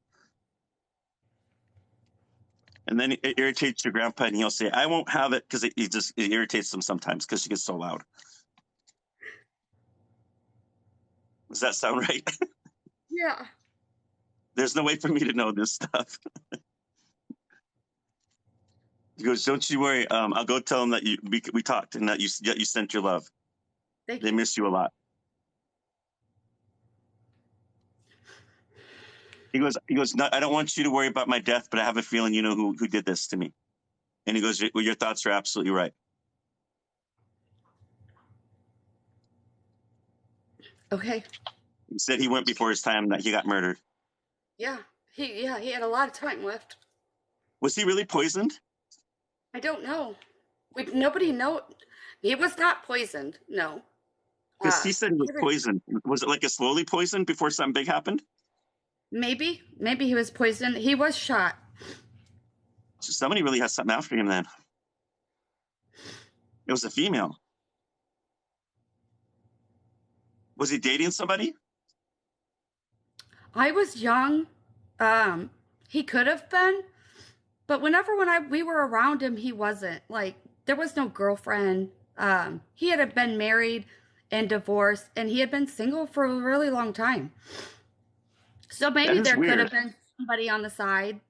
And then it irritates your grandpa, and he'll say, "I won't have it," because it irritates him sometimes because she gets so loud. Does that sound right? Yeah. There's no way for me to know this stuff. He goes, "Don't you worry. I'll go tell them that we talked and that you sent your love. Thank They you. miss you a lot." He goes. "No, I don't want you to worry about my death, but I have a feeling you know who did this to me." And he goes, "Well, your thoughts are absolutely right." Okay. He said he went before his time, that he got murdered. Yeah. He had a lot of time left. Was he really poisoned? I don't know. Nobody know. He was not poisoned. No. Because he said he was He was- poisoned. Was it like a slowly poisoned before something big happened? maybe he was poisoned. He was shot. So somebody really has something after him then. It was a female. Was he dating somebody? I was young. He could have been, but when we were around him, he wasn't. Like there was no girlfriend. He had been married and divorced, and he had been single for a really long time. So maybe That is there could weird. have been somebody on the side,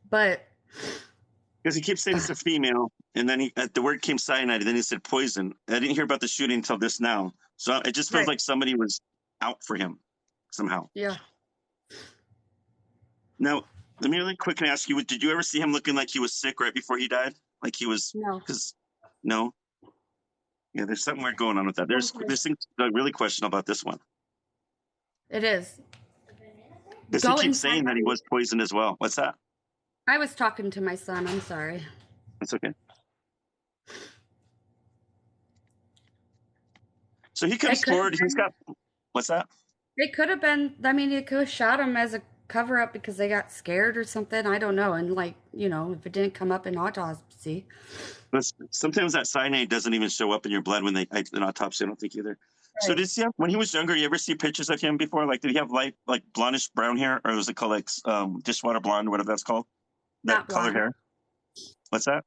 but Because he keeps saying it's a female, and then the word came cyanide, and then he said poison. I didn't hear about the shooting until this now. So it just feels Right. like somebody was out for him somehow. yeah. Now, let me really quickly ask you, did you ever see him looking like he was sick right before he died? Like he was, No. because, no? Yeah, there's something weird going on with that. There's things really questionable about this one. It is. Because he keeps saying that he was poisoned as well. What's that? I was talking to my son. I'm sorry. That's okay. So he comes forward. He's got, what's that? It could have been, I mean, it could have shot him as a cover up because they got scared or something. I don't know. And like, if it didn't come up in autopsy. But sometimes that cyanide doesn't even show up in your blood when an autopsy. I don't think either. So Right. did he have, when he was younger, you ever see pictures of him before? Like, did he have light, like blondish brown hair, or was it called like dishwater blonde, whatever that's called? That Not colored blonde. hair. What's that?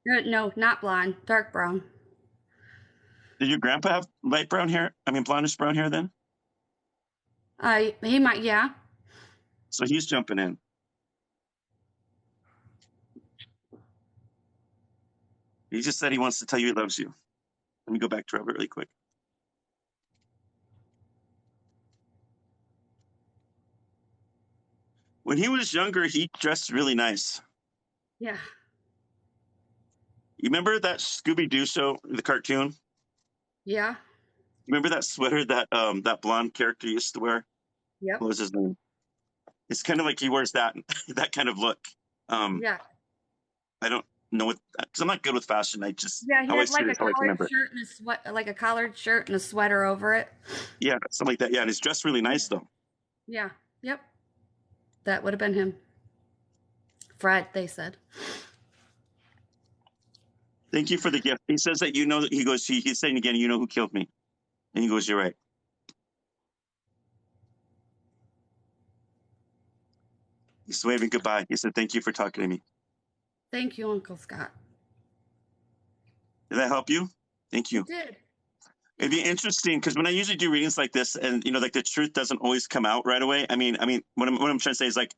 No, not blonde, dark brown. Did your grandpa have light brown hair? I mean, blondish brown hair then? He might, yeah. So he's jumping in. He just said he wants to tell you he loves you. Let me go back to Robert really quick. When he was younger, he dressed really nice. Yeah. You remember that Scooby-Doo show, the cartoon? Yeah. Remember that sweater that blonde character used to wear? Yep. What was his name? It's kind of like he wears that that kind of look. Yeah. I don't know what, because I'm not good with fashion. I just Yeah, he how I had see like it a is how I collared remember it. shirt and a like a collared shirt and a sweater over it. Yeah, something like that. Yeah, and he's dressed really nice though. Yeah. Yep. That would have been him. Fred, they said. Thank you for the gift. He says that he goes, he's saying again, you know who killed me. And he goes, you're right. He's waving goodbye. He said, thank you for talking to me. Thank you, Uncle Scott. Did that help you? Thank you. It did. It'd be interesting because when I usually do readings like this, and like the truth doesn't always come out right away. I mean, what I'm trying to say is like,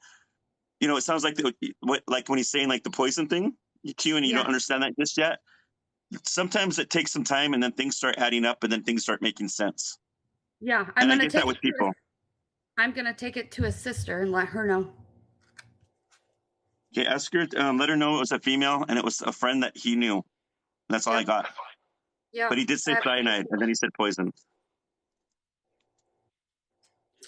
it sounds like like when he's saying like the poison thing, Q, and you don't understand that just yet. Sometimes it takes some time, and then things start adding up, and then things start making sense. Yeah, I get that with people. I'm gonna take it to his sister and let her know. Okay, ask her. Let her know it was a female and it was a friend that he knew. That's all I Yep. got. Yeah. But he did say cyanide, and then he said poison.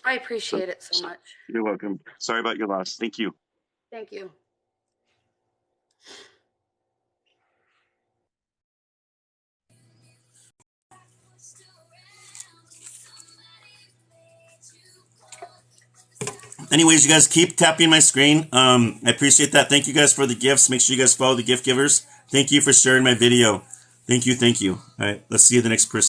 I So appreciate it so much. you're welcome. Sorry about your loss. Thank you. Thank you. Anyways, you guys keep tapping my screen. I appreciate that. Thank you guys for the gifts. Make sure you guys follow the gift givers. Thank you for sharing my video. Thank you. Thank you. All right, let's see the next person.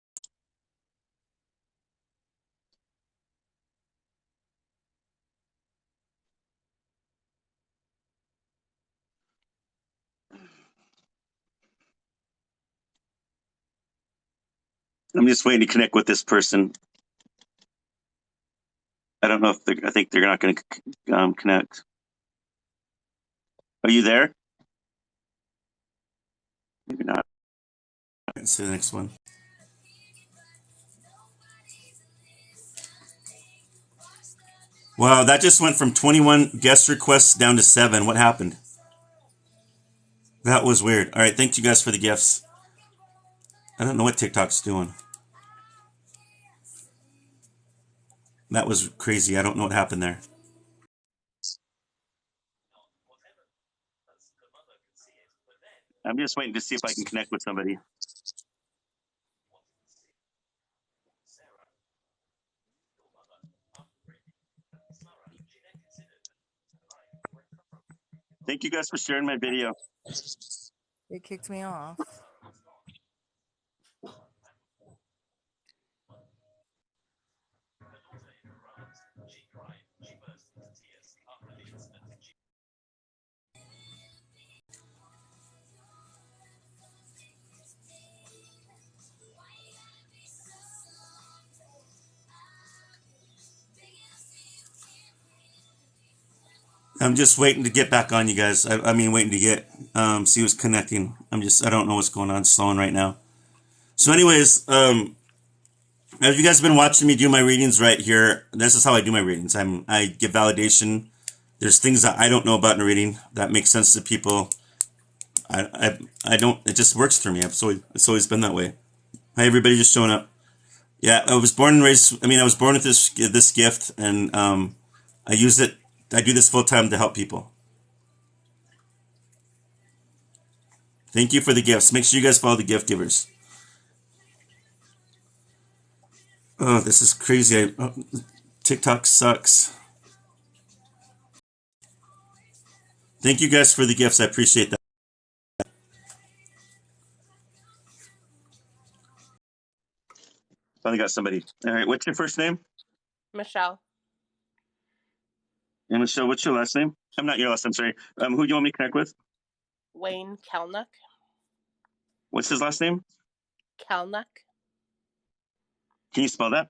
I'm just waiting to connect with this person. I don't know if they're, I think they're not going to connect. Are you there? Maybe not. Let's see the next one. Wow, that just went from 21 guest requests down to 7. What happened? That was weird. All right, thank you guys for the gifts. I don't know what TikTok's doing. That was crazy. I don't know what happened there. I'm just waiting to see if I can connect with somebody. Thank you guys for sharing my video. It kicked me off. I'm just waiting to get back on you guys. I mean, waiting to get, see who's connecting. I don't know what's going on. It's slowing right now. So anyways, have you guys been watching me do my readings right here? This is how I do my readings. I give validation. There's things that I don't know about in a reading that make sense to people. I don't, it just works for me. It's always been that way. Hi, everybody just showing up. Yeah, I was born and raised, I was born with this gift, and I use it, I do this full time to help people. Thank you for the gifts. Make sure you guys follow the gift givers. Oh, this is crazy. TikTok sucks. Thank you guys for the gifts. I appreciate that. Finally got somebody. All right, what's your first name? Michelle. And Michelle, what's your last name? I'm not your last name, sorry. Who do you want me to connect with? Wayne Kalnuck. What's his last name? Kalnuck. Can you spell that?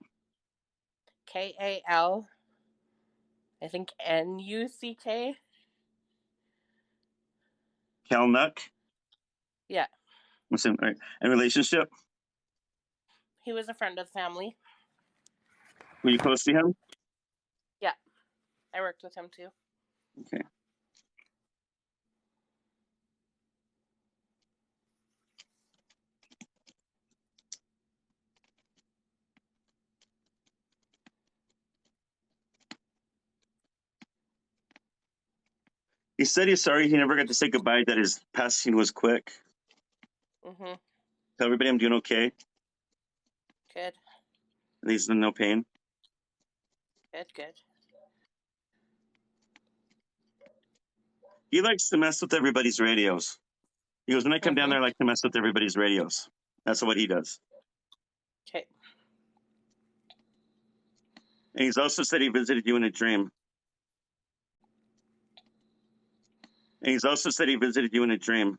Kal. I think Nuck. Kalnuck? Yeah. What's in, all right. And relationship? He was a friend of the family. Were you close to him? Yeah. I worked with him too. Okay. He said he's sorry he never got to say goodbye, that his passing was quick. Mhm. Tell everybody I'm doing okay. Good. And he's in no pain. Good. He likes to mess with everybody's radios. He goes, when I come down there, I like to mess with everybody's radios. That's what he does. Okay. And he's also said he visited you in a dream. And he's also said he visited you in a dream.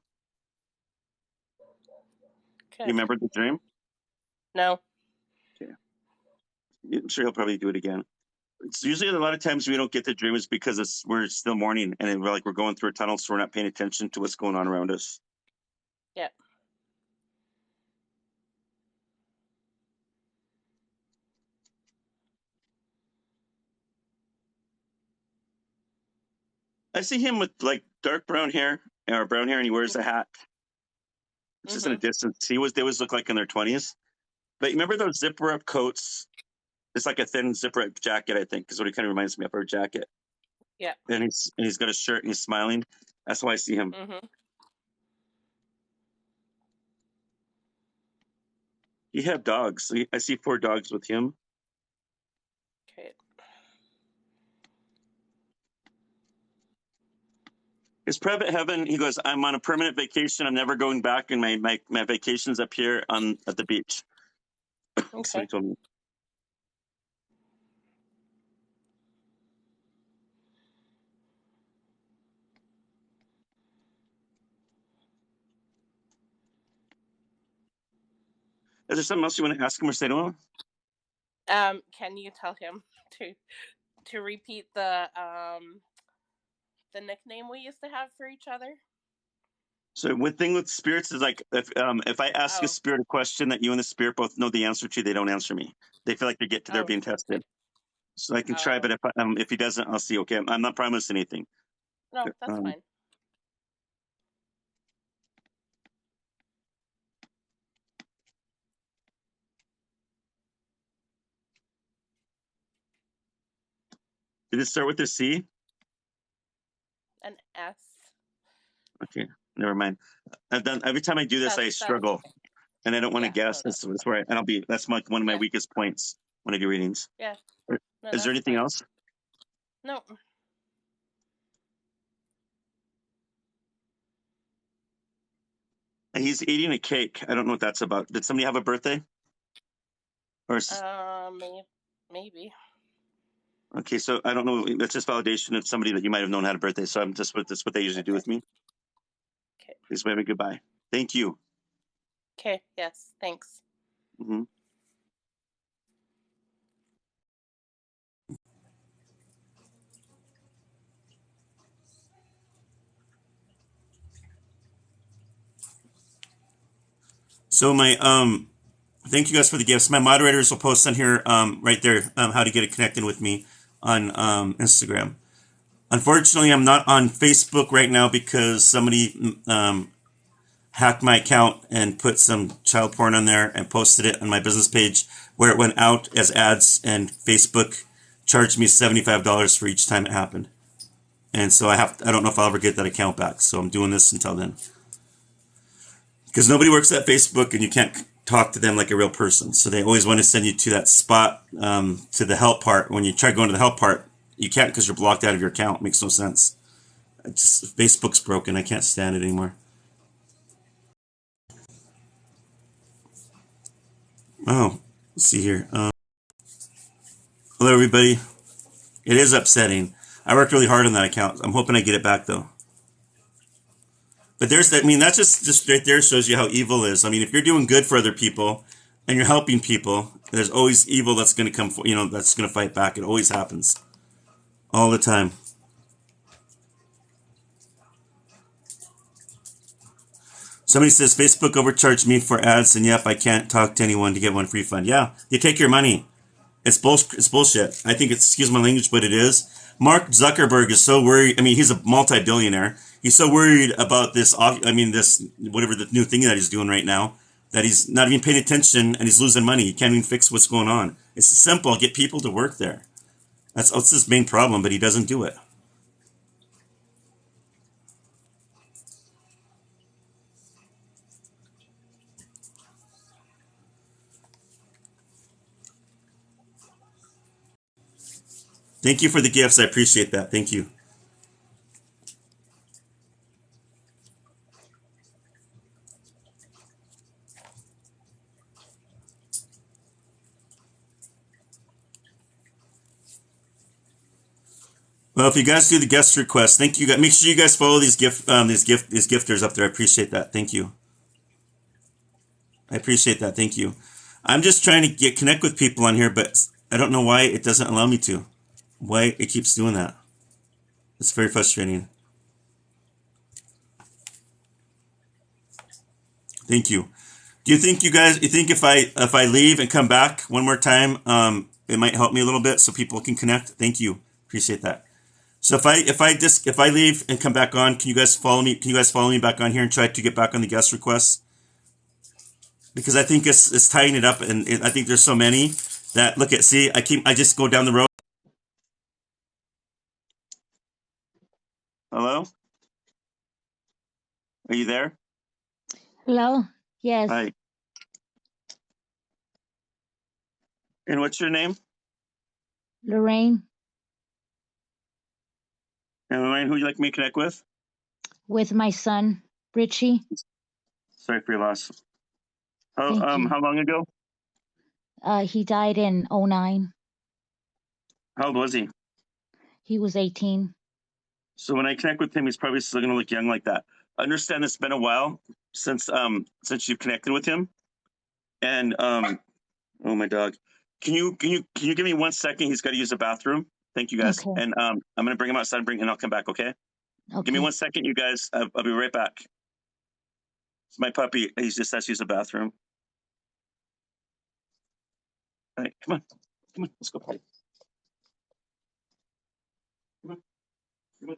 Good. You remember the dream? No. Okay. I'm sure he'll probably do it again. It's usually a lot of times we don't get the dream is because we're still morning and we're going through a tunnel, so we're not paying attention to what's going on around us. Yeah. I see him with like dark brown hair or brown hair, and he wears a hat. It's just in a distance. They always look like in their 20s. But you remember those zipper up coats? It's like a thin zipper up jacket, I think, is what he kind of reminds me of, or jacket. Yeah. And he's got a shirt and he's smiling. That's why I see him. He had dogs. I see 4 dogs with him. Okay. His private heaven, he goes, I'm on a permanent vacation. I'm never going back, and my vacation's up here at the beach. That's what he Okay. told me. Is there something else you want to ask him or say to him? Can you tell him to repeat the nickname we used to have for each other? So one thing with spirits is like if I ask a spirit a question that you and the spirit both know the answer to, they don't answer me. They feel like they're being tested. So I can try, but if he doesn't, I'll see. Okay, I'm not promising anything. No, that's fine. Did it start with a C? An S. Okay, never mind. Every time I do this, I struggle, and I don't want to guess. That's where that's one of my weakest points when I do readings. Yeah. No, is there anything else? No. And he's eating a cake. I don't know what that's about. Did somebody have a birthday? Or maybe. Okay, so I don't know. That's just validation of somebody that you might have known had a birthday. So I'm just that's what they usually do with me. Okay. Please wave me goodbye. Thank you. Okay. Yes. Thanks. Mm-hmm. So my thank you guys for the gifts. My moderators will post on here right there how to get it connected with me on Instagram. Unfortunately, I'm not on Facebook right now because somebody hacked my account and put some child porn on there and posted it on my business page where it went out as ads, and Facebook charged me $75 for each time it happened. And so I don't know if I'll ever get that account back. So I'm doing this until then. Because nobody works at Facebook and you can't talk to them like a real person. So they always want to send you to that spot, to the help part. When you try going to the help part, you can't because you're blocked out of your account. It makes no sense. Facebook's broken. I can't stand it anymore. Oh, let's see here. Hello, everybody. It is upsetting. I worked really hard on that account. I'm hoping I get it back, though. But that just right there shows you how evil is. I mean, if you're doing good for other people and you're helping people, there's always evil that's going to come, that's going to fight back. It always happens. All the time. Somebody says, Facebook overcharged me for ads, and yep, I can't talk to anyone to get one free fund. Yeah, they take your money. It's bullshit. I think it's, excuse my language, but it is. Mark Zuckerberg is so worried. I mean, he's a multi-billionaire. He's so worried about this, whatever the new thing that he's doing right now, that he's not even paying attention and he's losing money. He can't even fix what's going on. It's simple. Get people to work there. That's his main problem, but he doesn't do it. Thank you for the gifts. I appreciate that. Thank you. Well, if you guys do the guest request, thank you. Make sure you guys follow these gifters up there. I appreciate that. Thank you. I appreciate that. Thank you. I'm just trying to connect with people on here, but I don't know why it doesn't allow me to. Why it keeps doing that. It's very frustrating. Thank you. Do you think if I leave and come back one more time, it might help me a little bit so people can connect? Thank you. Appreciate that. So if I leave and come back on, can you guys follow me? Can you guys follow me back on here and try to get back on the guest requests? Because I think it's tying it up, and I think there's so many that look at. See, I just go down the road. Hello, are you there? Hello? Yes. Hi. And what's your name? Lorraine, And Ryan, who would you like me to connect with? with my son, Richie. Sorry for your loss. Thank you. How long ago? He died in '09. How old was he? He was 18. So when I connect with him, he's probably still gonna look young like that. Understand it's been a while since you've connected with him. And oh my dog. Can you give me 1 second? He's got to use the bathroom. Thank you guys. Okay. And I'm gonna bring him outside and I'll come back, okay? Okay. Give me 1 second, you guys. I'll be right back. It's my puppy. He just has to use the bathroom. All right, come on. Come on, let's go play. Come on. Come on.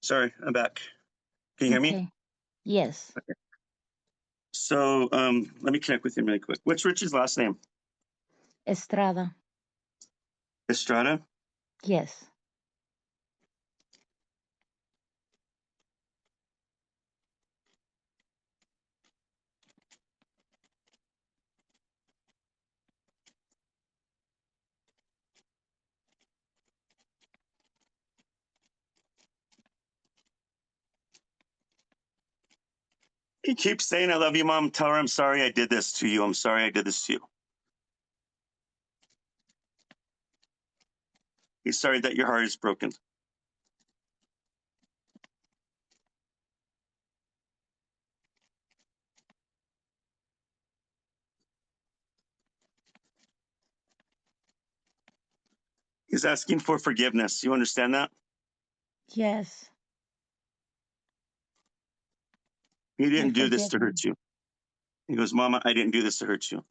Sorry, I'm back. Can you hear me? Okay. Yes. Okay. So let me connect with him really quick. What's Richie's last name? Estrada. Estrada? Yes. He keeps saying I love you, Mom. Tell her I'm sorry I did this to you. I'm sorry I did this to you. He's sorry that your heart is broken. He's asking for forgiveness. You understand that? Yes. He I didn't do this forgive to him. hurt you. He goes, Mama, I didn't do this to hurt you.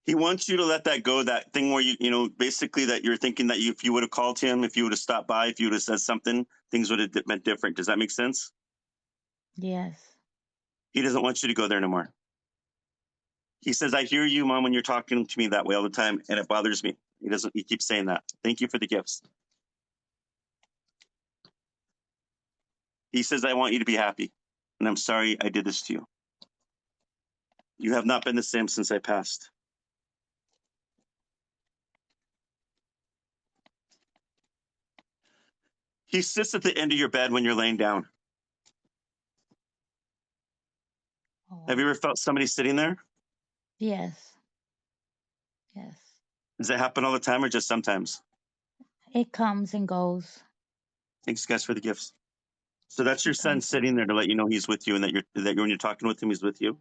He wants you to let that go, that thing where basically that you're thinking that if you would have called him, if you would have stopped by, if you would have said something, things would have been different. Does that make sense? Yes. He doesn't want you to go there no more. He says, I hear you, Mom, when you're talking to me that way all the time, and it bothers me. He keeps saying that. Thank you for the gifts. He says, I want you to be happy. And I'm sorry I did this to you. You have not been the same since I passed. He sits at the end of your bed when you're laying down. Oh, Have you ever felt somebody sitting there? yes. Yes. Does it happen all the time or just sometimes? It comes and goes. Thanks, guys, for the gifts. So that's your son Thank you. sitting there to let you know he's with you, and that when you're talking with him, he's with you.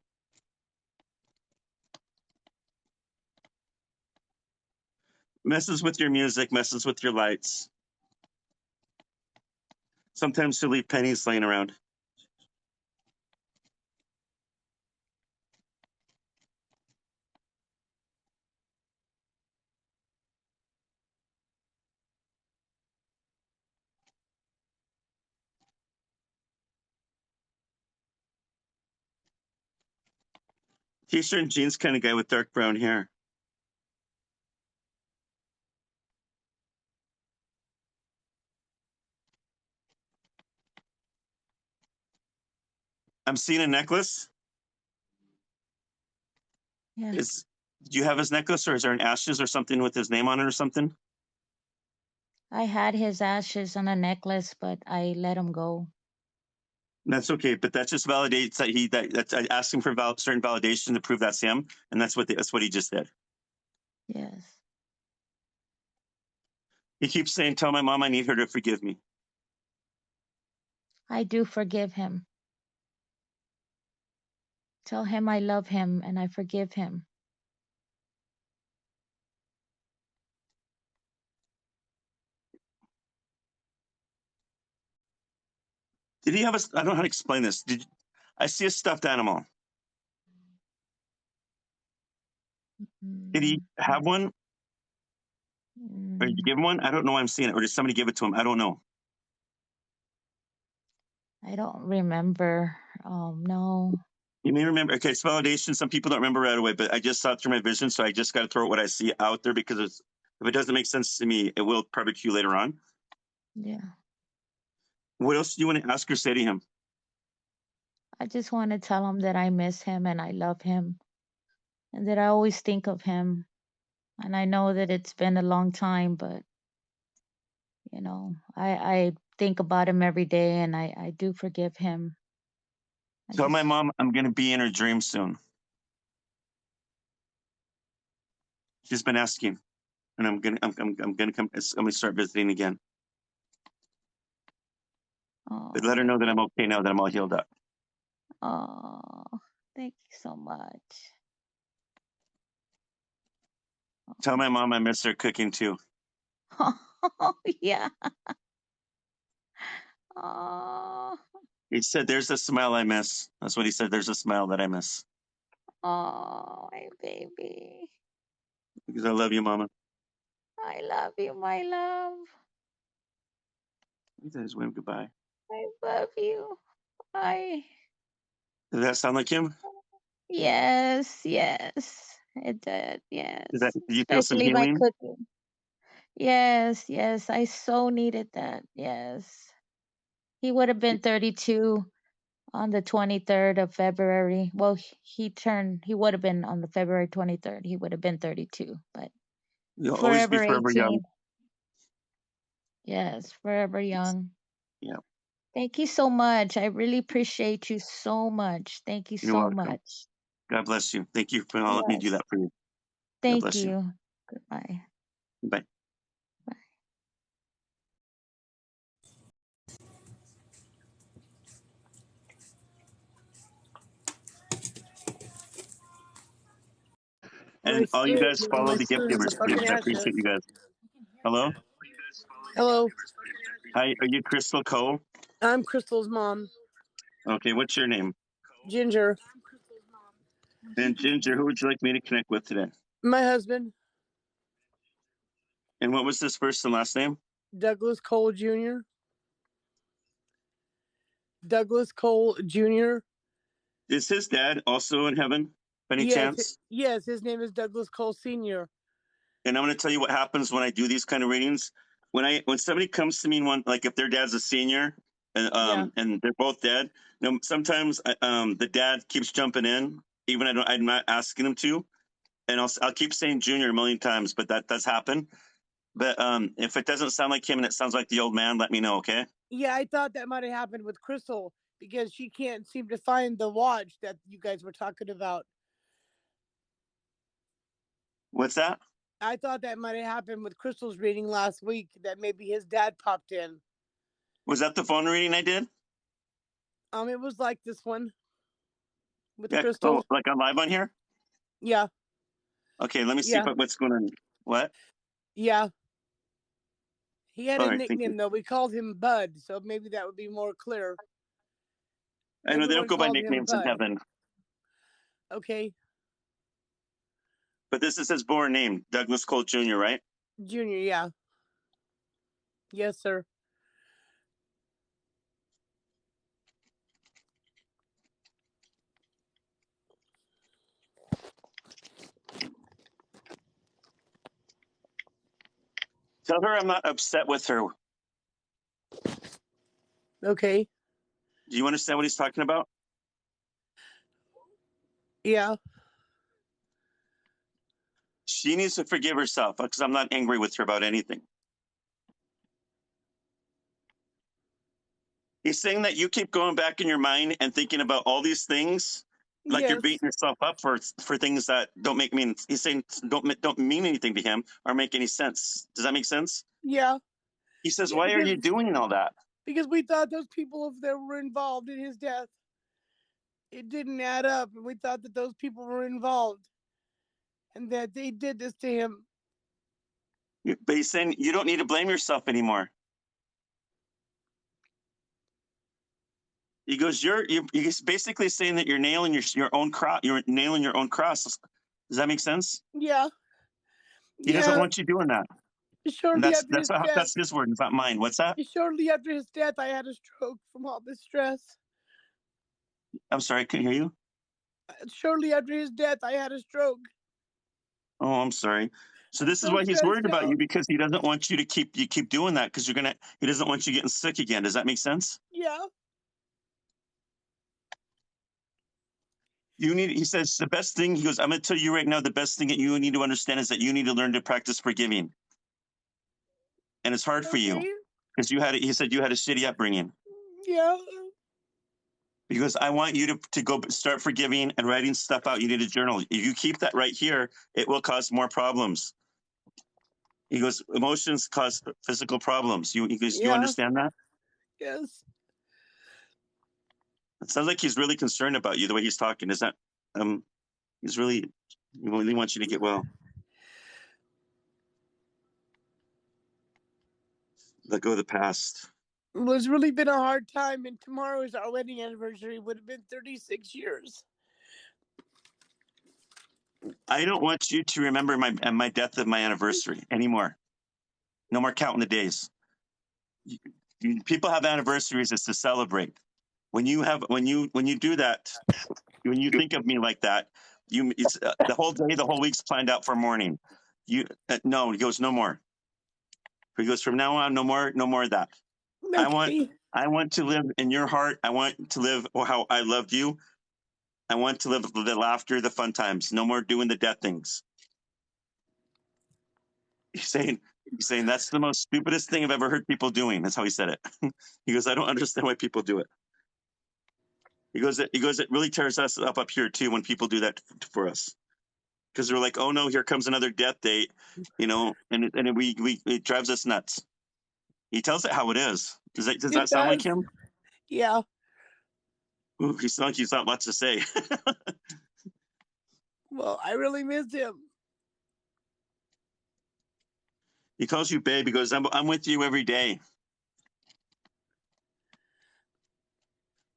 Messes with your music, messes with your lights. Sometimes he'll leave pennies laying around. T-shirt and jeans kind of guy with dark brown hair. I'm seeing a necklace. Yes. Do you have his necklace, or is there an ashes or something with his name on it or something? I had his ashes on a necklace, but I let him go. That's okay, but that just validates that's I asked him for certain validation to prove that's him, and that's what he just did. Yes. He keeps saying, "Tell my mom I need her to forgive me." I do forgive him. Tell him I love him and I forgive him. Did he have a? I don't know how to explain this. I see a stuffed animal? Did he have one, or did you give him one? I don't know why I'm seeing it, or did somebody give it to him? I don't know. I don't remember. No. You may remember. Okay, it's validation. Some people don't remember right away, but I just saw it through my vision, so I just got to throw what I see out there because if it doesn't make sense to me, it will barbecue later on. Yeah. What else do you want to ask or say to him? I just want to tell him that I miss him and I love him and that I always think of him. And I know that it's been a long time, but I think about him every day and I do forgive him. Tell my mom I'm going to be in her dream soon. She's been asking, and I'm gonna come. I'm gonna start visiting again. But let her know that I'm okay now, that I'm all healed up. Oh, thank you so much. Tell my mom I miss her cooking too. Oh, yeah. Oh, He said, "There's a smile I miss." That's what he said. There's a smile that I miss my baby. because I love you, Mama. I love you, my love. He said his wave goodbye. I love you. I Does that sound like him? Yes, it did. Yes, Do you feel some especially my healing? cooking. Yes, I so needed that. Yes, he would have been 32 on the 23rd of February. Well, he would have been on the February 23rd. He would have been 32, but You'll always be forever forever young. 18. Yes, forever young. Yeah, Thank you so much. I really appreciate you so much. Thank you you're so welcome. much. God bless you. Thank you for letting me do Yes, that for you. God thank bless you. you. Goodbye. Bye. Bye. And all you guys follow My the gift spoon is a givers, please. fucking I hatchet. appreciate you guys. Hello. Hello, Hi. Are you Crystal Cole? I'm Crystal's mom, Okay. What's your name? Ginger. And Ginger, who would you like me to connect with today? My husband, And what was his first and last name? Douglas Cole Jr. Douglas Cole Jr. Is his dad also in heaven, by any chance? Yes, his name is Douglas Cole Sr. And I'm going to tell you what happens when I do these kind of readings. When somebody comes to me and like if their dad's a senior, Yeah. and they're both dead, sometimes the dad keeps jumping in, even I'm not asking him to, and I'll keep saying Junior a million times, but that's happened. But if it doesn't sound like him and it sounds like the old man, let me know, okay? Yeah, I thought that might have happened with Crystal because she can't seem to find the watch that you guys were talking about. What's that? I thought that might have happened with Crystal's reading last week, that maybe his dad popped in. Was that the phone reading I did? It was like this one with Yeah. Crystal. Oh, like I'm live on here? Yeah. Okay, let me see Yeah. what's going on. What? Yeah. He had All a right, thank you. nickname though. We called him Bud, so maybe that would be more clear. I know they don't Everyone go by called him nicknames in Bud. heaven, Okay. but this is his born name, Douglas Cole Jr., right? Junior, yeah. Yes, sir. Tell her I'm not upset with her. Okay. Do you understand what he's talking about? Yeah. She needs to forgive herself because I'm not angry with her about anything. He's saying that you keep going back in your mind and thinking about all these things, like you're Yes. beating yourself up for things that don't make mean. He's saying don't mean anything to him or make any sense. Does that make sense? Yeah. He says, Yeah, "Why are you doing all that?" because we thought those people over there were involved in his death. It didn't add up, and we thought that those people were involved and that they did this to him. But he's saying you don't need to blame yourself anymore. He goes, he's basically saying that you're nailing your own cross. You're nailing your own cross. Does that make sense? Yeah. He doesn't Yeah. want you doing that, and Shortly after his death. that's his word, not mine. What's that? Shortly after his death, I had a stroke from all this stress. I'm sorry, I couldn't hear you. Shortly after his death, I had a stroke. Oh, I'm sorry. So I'm this is so why he's worried stressed about out. you, because he doesn't want you to keep doing that, because he doesn't want you getting sick again. Does that make sense? Yeah. He says the best thing, he goes, I'm going to tell you right now, the best thing that you need to understand is that you need to learn to practice forgiving. And it's hard for you Okay. because he said you had a shitty upbringing. Yeah. Because I want you to go start forgiving and writing stuff out. You need a journal. If you keep that right here, it will cause more problems. He goes, emotions cause physical problems. He goes, do you Yeah. understand that? Yes. It sounds like he's really concerned about you, the way he's talking. Is that, he really wants you to get well. Let go of the past. Well, it's really been a hard time, and tomorrow is our wedding anniversary. It would have been 36 years. I don't want you to remember my death of my anniversary anymore. No more counting the days. People have anniversaries. It's to celebrate. When you do that, when you think of me like that, it's the whole day, the whole week's planned out for morning. No, he goes, no more. He goes, from now on, no more of that. Okay. I want to live in your heart. I want to live how I loved you. I want to live the laughter, the fun times. No more doing the death things. He's saying that's the most stupidest thing I've ever heard people doing. That's how he said it. He goes, I don't understand why people do it. He goes, it really tears us up here too when people do that for us, because they're like, oh no, here comes another death date, and it drives us nuts. He tells it how it is. Does that sound like him? Yeah. Ooh, he sounds like he's not much to say. Well, I really miss him. He calls you babe. He goes, I'm with you every day.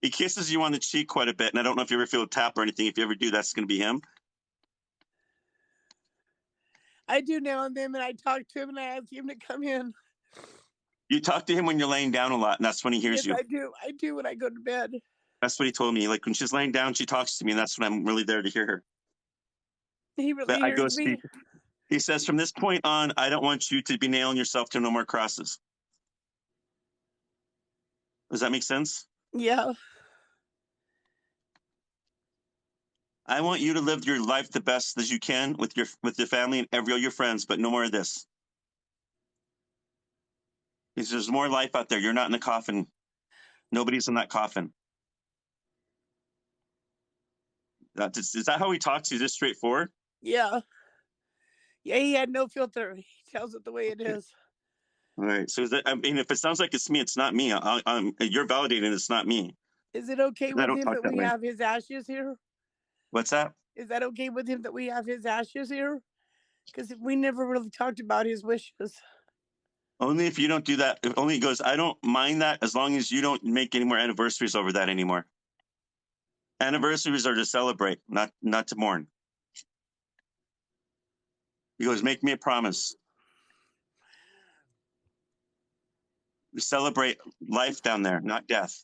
He kisses you on the cheek quite a bit, and I don't know if you ever feel a tap or anything. If you ever do, that's going to be him. I do now and then, and I talk to him and I ask him to come in. You talk to him when you're laying down a lot, and that's when he hears you. I do. I do when I go to bed. That's what he told me. Like when she's laying down, she talks to me, and that's when I'm really there to hear her. He really But hears me. He says, from this point on, I don't want you to be nailing yourself to no more crosses. Does that make sense? Yeah. I want you to live your life the best as you can with your family and all your friends, but no more of this. Because there's more life out there. You're not in the coffin. Nobody's in that coffin. Is that how he talks? He's just straightforward? Yeah. Yeah, he had no filter. He tells it the way it is. All right. So if it sounds like it's me, it's not me. You're validating it's not me. Is it okay with him that we way. have his ashes here? What's that? Is that okay with him that we have his ashes here? Because we never really talked about his wishes. Only if you don't do that. Only he goes, I don't mind that as long as you don't make any more anniversaries over that anymore. Anniversaries are to celebrate, not to mourn. He goes, make me a promise. We celebrate life down there, not death.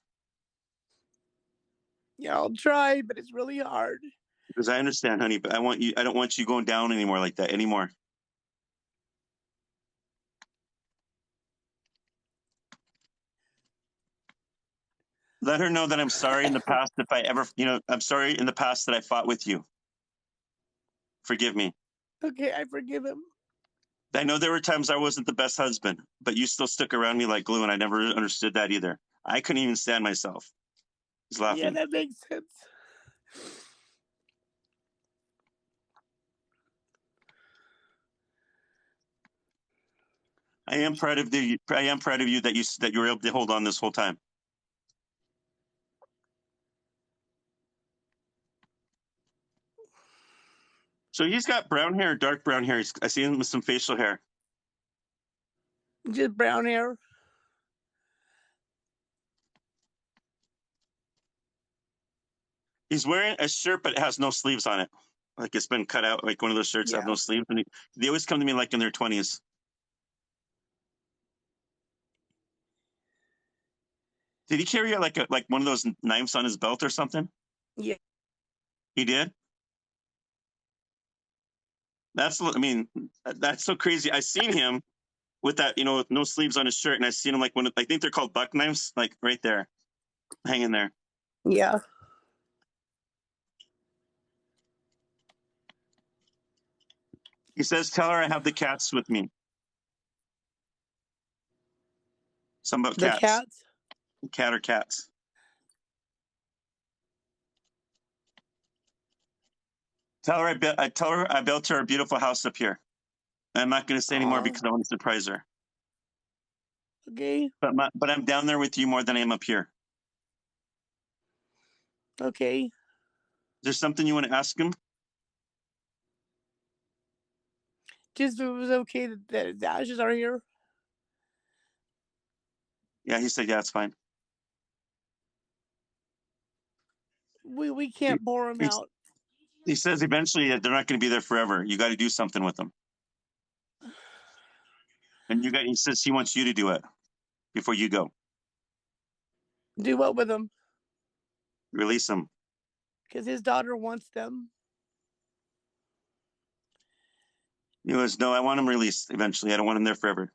Yeah, I'll try, but it's really hard. Because I understand, honey, but I don't want you going down anymore like that anymore. Let her know that I'm sorry in the past if I ever, I'm sorry in the past that I fought with you. Forgive me. Okay, I forgive him. I know there were times I wasn't the best husband, but you still stuck around me like glue, and I never understood that either. I couldn't even stand myself. He's laughing. Yeah, that makes sense. I am proud of you that you were able to hold on this whole time. So he's got brown hair, dark brown hair. I see him with some facial hair. Just brown hair. He's wearing a shirt, but it has no sleeves on it. Like it's been cut out, like one of those shirts that have no sleeves. And they always come to me like in their 20s. Did he carry like one of those knives on his belt or something? Yeah. He did? That's so crazy. I seen him with that, with no sleeves on his shirt, and I seen him like I think they're called buck knives, like right there, hanging there. Yeah. He says, "Tell her I have the cats with me." Something about The cats. cats? Cat or cats. Tell her I built her a beautiful house up here. I'm not going to say anymore because I want to surprise her. Okay. But I'm down there with you more than I am up here. Okay. Is there something you want to ask him? Just if it was okay that the ashes are here. Yeah, he said, yeah, it's fine. We can't pour them out. He says eventually they're not going to be there forever. You got to do something with them. And he says he wants you to do it before you go. Do what with them? Release them. Because his daughter wants them. He goes, no, I want them released eventually. I don't want them there forever.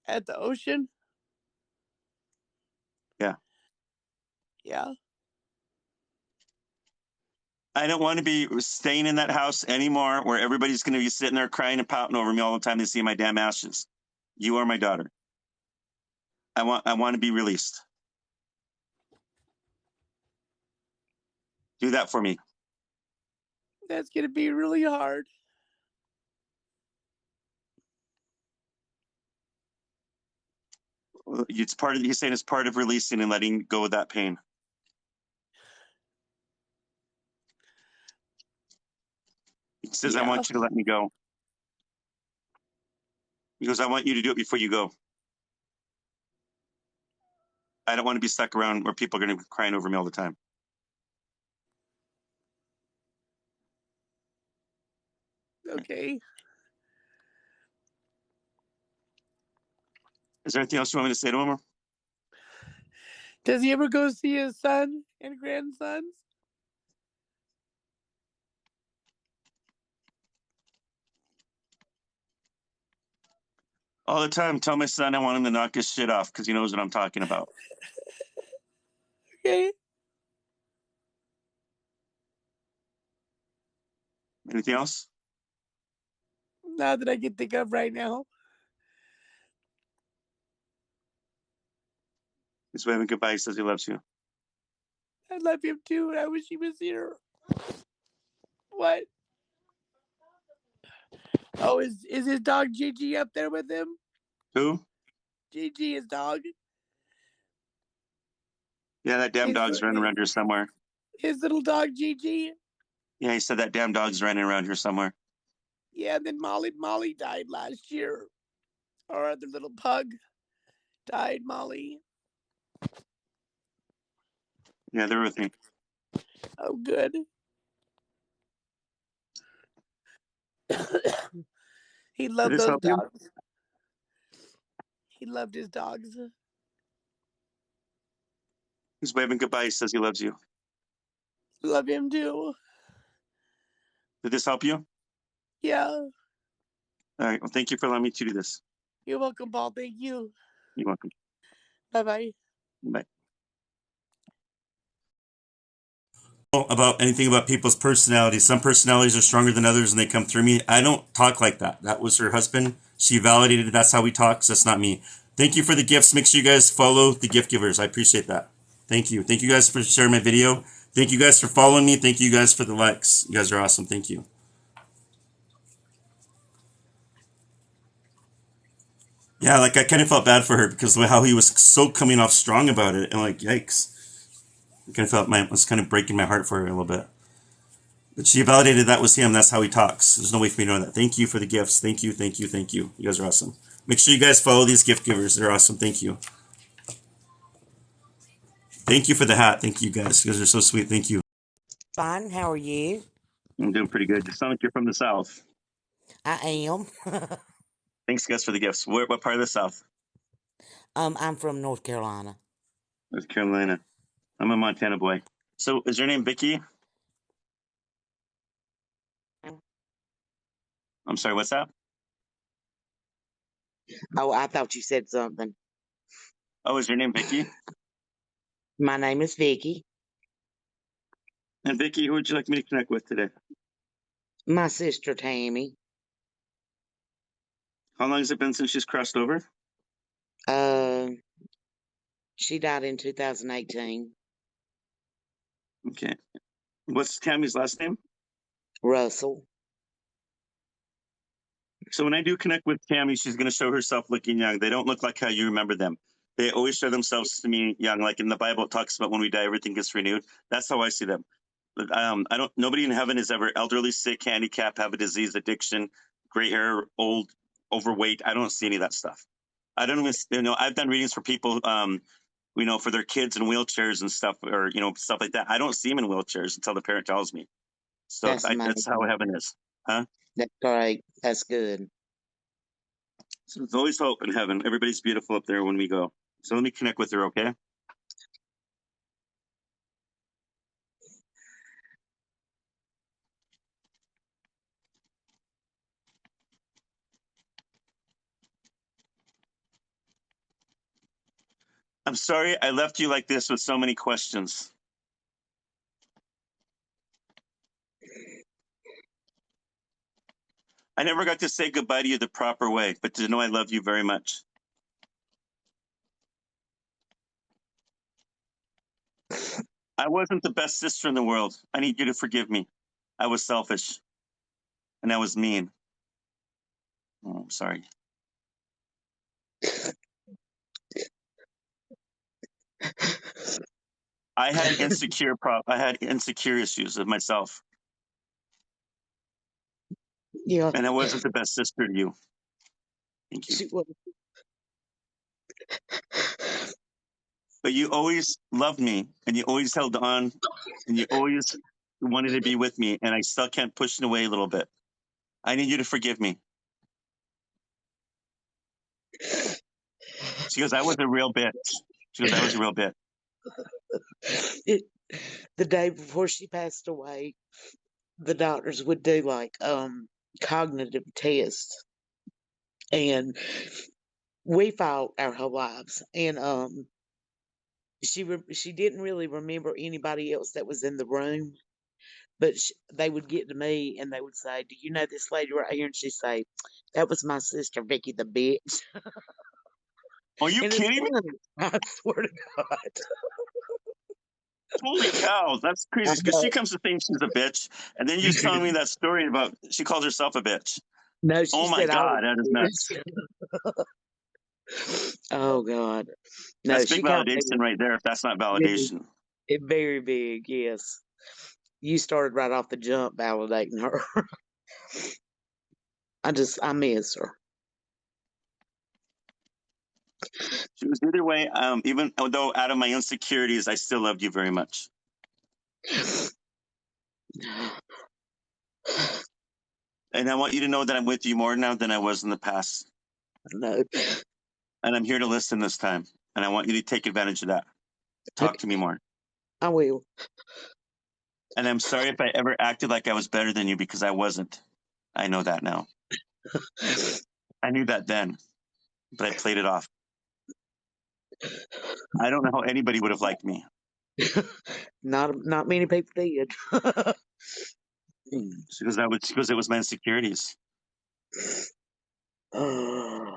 At the ocean? Yeah. Yeah. I don't want to be staying in that house anymore where everybody's going to be sitting there crying and pouting over me all the time they see my damn ashes. You are my daughter. I want to be released. Do that for me. That's going to be really hard. He's saying it's part of releasing and letting go of that pain. He says, I want you to let me go. He goes, I want you to do it before you go. I don't want to be stuck around where people are going to be crying over me all the time. Okay. Is there anything else you want me to say to him? Does he ever go see his son and grandsons? All the time. Tell my son I want him to knock his shit off because he knows what I'm talking about. Okay. Anything else? Not that I can think of right now. He's waving goodbye. He says he loves you. I love him too, and I wish he was here. What? Oh, is his dog Gigi up there with him? Who? Gigi, his dog. Yeah, that damn dog's running around here somewhere. His little dog Gigi. Yeah, he said that damn dog's running around here somewhere. Yeah, and then Molly died last year. Our other little pug died, Molly. Yeah, they're with me. Oh, good. He loved those dogs. He loved his dogs. He's waving goodbye. He says he loves you. Love him too. Did this help you? Yeah. All right. Well, thank you for allowing me to do this. You're welcome, Paul. Thank you. You're welcome. Bye-bye. Bye. About anything about people's personalities. Some personalities are stronger than others and they come through me. I don't talk like that. That was her husband. She validated that's how he talks. That's not me. Thank you for the gifts. Make sure you guys follow the gift givers. I appreciate that. Thank you. Thank you guys for sharing my video. Thank you guys for following me. Thank you guys for the likes. You guys are awesome. Thank you. Yeah, like I kind of felt bad for her because of how he was so coming off strong about it, and like, yikes! I kind of felt it was kind of breaking my heart for her a little bit. But she validated that was him. That's how he talks. There's no way for me to know that. Thank you for the gifts. Thank you, thank you, thank you. You guys are awesome. Make sure you guys follow these gift givers. They're awesome. Thank you. Thank you for the hat. Thank you guys. You guys are so sweet. Thank you. Fine. How are you? I'm doing pretty good. You sound like you're from the South. I am. Thanks, guys, for the gifts. What part of the South? I'm from North Carolina. North Carolina. I'm a Montana boy. So, is your name Vicky? I'm sorry. What's that? Oh, I thought you said something. Oh, is your name Vicky? My name is Vicky. And Vicky, who would you like me to connect with today? My sister Tammy. How long has it been since she's crossed over? She died in 2018. Okay. What's Tammy's last name? Russell. So when I do connect with Tammy, she's going to show herself looking young. They don't look like how you remember them. They always show themselves to me young. Like in the Bible, it talks about when we die, everything gets renewed. That's how I see them. I don't. Nobody in heaven is ever elderly, sick, handicapped, have a disease, addiction, gray hair, old, overweight. I don't see any of that stuff. I don't even. I've done readings for people. For their kids in wheelchairs and stuff, or stuff like that. I don't see them in wheelchairs until the parent tells me. So That's that's how amazing. heaven is, huh? That's great. That's good. So there's always hope in heaven. Everybody's beautiful up there when we go. So let me connect with her, okay? I'm sorry I left you like this with so many questions. I never got to say goodbye to you the proper way, but to know I love you very much. I wasn't the best sister in the world. I need you to forgive me. I was selfish. And I was mean. Oh, I'm sorry. I had insecure issues of myself. Yeah. And I wasn't the best sister to you. Thank you. She was. But you always loved me and you always held on and you always wanted to be with me. And I still can't push it away a little bit. I need you to forgive me. She goes, I was a real bitch. She goes, I was a real bitch. The day before she passed away, the doctors would do like cognitive tests, and we fought our whole lives, and she didn't really remember anybody else that was in the room, but they would get to me and they would say, "Do you know this lady right here?" And she'd say, "That was my sister Vicky the bitch." Are you And it's kidding me? funny. I swear to God. Holy cow, that's I crazy. Because know. she comes to think she's a bitch, and then you just telling me that story about she calls herself a bitch. No, she Oh my said I was God, that is a nuts. bitch. Oh God. No, That's big she called me validation right there. If that's not very, validation, very big. Yes, you started right off the jump validating her. I miss her. she was either way. Even though out of my insecurities, I still loved you very much, and I want you to know that I'm with you more now than I was in the past. No, And I'm here to listen this time, and I want you to take advantage of that. Talk to me more. I will. And I'm sorry if I ever acted like I was better than you because I wasn't. I know that now. I knew that then, but I played it off. I don't know how anybody would have liked me. Not many people did. Because it was my insecurities. Oh.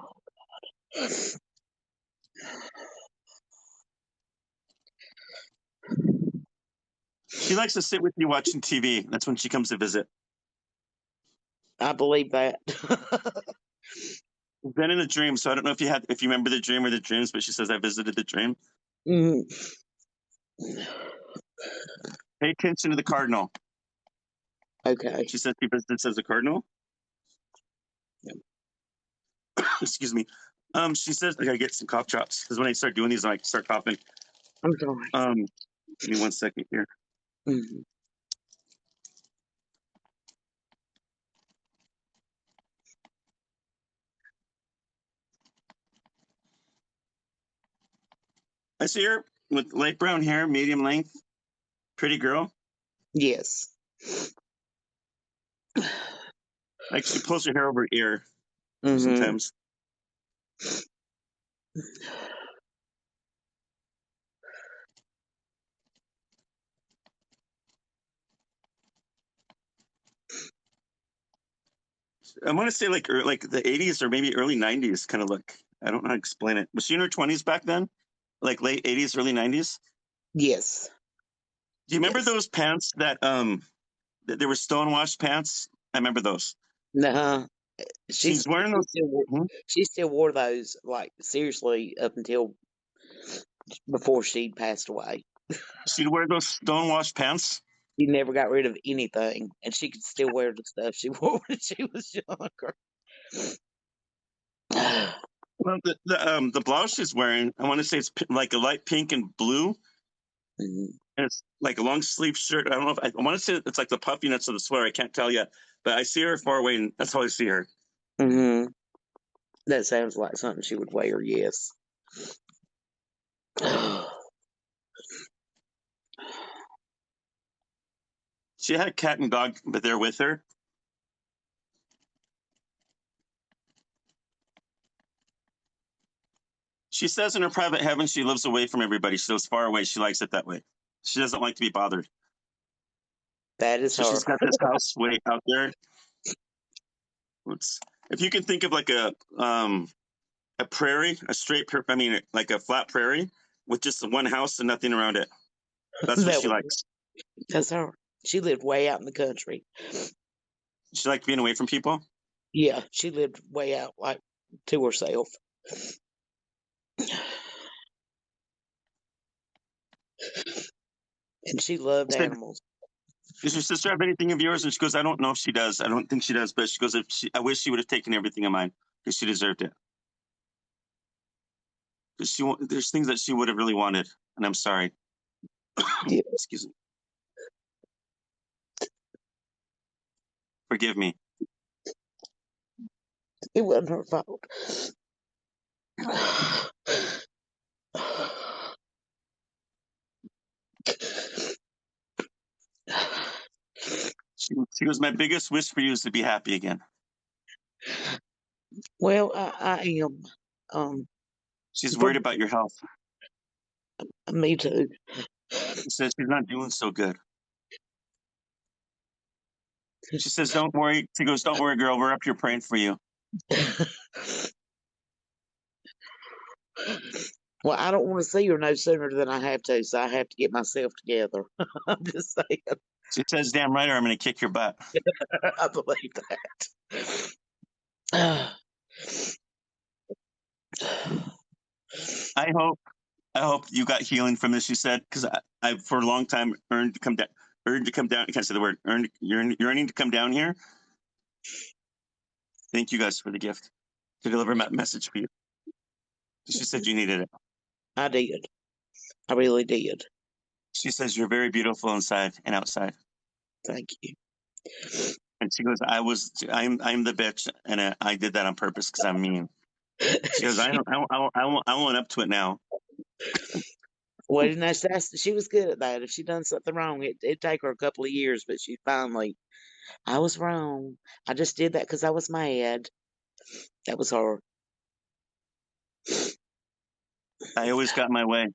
She likes to sit with you watching TV. That's when she comes to visit. I believe that. Been in a dream, so I don't know if you remember the dream or the dreams, but she says I visited the dream. Mm. Pay attention to the cardinal. Okay. She says she visited as a cardinal. Excuse me. She says I gotta get some cough drops because when I start doing these, I start coughing. I'm sorry. Give me 1 second here. Mm. I see her with light brown hair, medium length, pretty girl. Yes. Like she pulls her hair over her ear Mm-hmm. sometimes. I want to say like the 80s or maybe early 90s kind of look. I don't know how to explain it. Was she in her 20s back then? Like late 80s, early 90s? Yes. Do you remember Yes. those pants that there were stonewashed pants? I remember those. Nah. She's wearing those. She still wore those, like, seriously, up until before she passed away. She'd wear those stonewashed pants. She never got rid of anything, and she could still wear the stuff she wore when she was younger. Well, the blouse she's wearing, I want to say it's like a light pink and blue, Mm-hmm. and it's like a long sleeve shirt. I don't know if I want to say it's like the puffiness of the sweater. I can't tell yet, but I see her far away, and that's how I see her. Mm-hmm. That sounds like something she would wear. Yes. She had a cat and dog, but they're with her. She says in her private heaven she lives away from everybody. She lives far away. She likes it that way. She doesn't like to be bothered. That is So her. she's got this house way out there. If you can think of like a prairie, like a flat prairie with just one house and nothing around it. That's what she likes. That's her. She lived way out in the country. She liked being away from people? Yeah, she lived way out, like, to herself. And she loved animals. Does your sister have anything of yours? And she goes, I don't know if she does. I don't think she does. But she goes, I wish she would have taken everything of mine because she deserved it. Because there's things that she would have really wanted. And I'm sorry. Yeah. Excuse me. Forgive me. It wasn't her fault. She goes, my biggest wish for you is to be happy again. Well, I am. She's worried about your health. Me too. She says she's not doing so good. She says, don't worry. She goes, don't worry, girl. We're up here praying for you. Well, I don't want to see her no sooner than I have to, so I have to get myself together. I'm just saying. She says, damn right, or I'm going to kick your butt. I believe that. I hope you got healing from this. She said, because I for a long time earned to come down. I can't say the word. Yearning to come down here. Thank you guys for the gift to deliver my message for you. She said you needed it. I did. I really did. She says you're very beautiful inside and outside. Thank you. And she goes, I'm the bitch, and I did that on purpose because I'm mean. She goes, I won't up to it now. Well, she was good at that. If she done something wrong, it'd take her a couple of years, but she finally, I was wrong. I just did that because I was mad. That was her. I always got my way.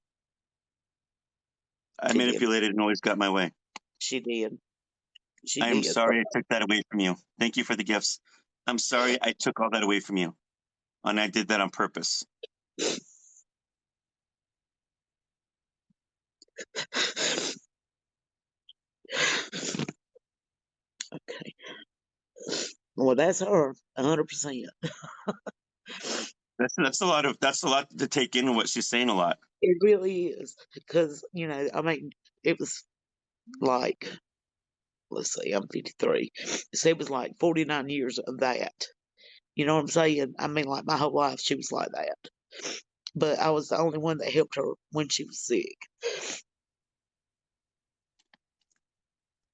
I She did. manipulated and always got my way. She did. She I am did. sorry I took that away from you. Thank you for the gifts. I'm sorry I took all that away from you. And I did that on purpose. Okay. Well, that's her, 100%. That's a lot to take in what she's saying a lot. It really is because I mean, it was like, let's see, I'm 53, so it was like 49 years of that. You know what I'm saying? I mean, like my whole life, she was like that. But I was the only one that helped her when she was sick.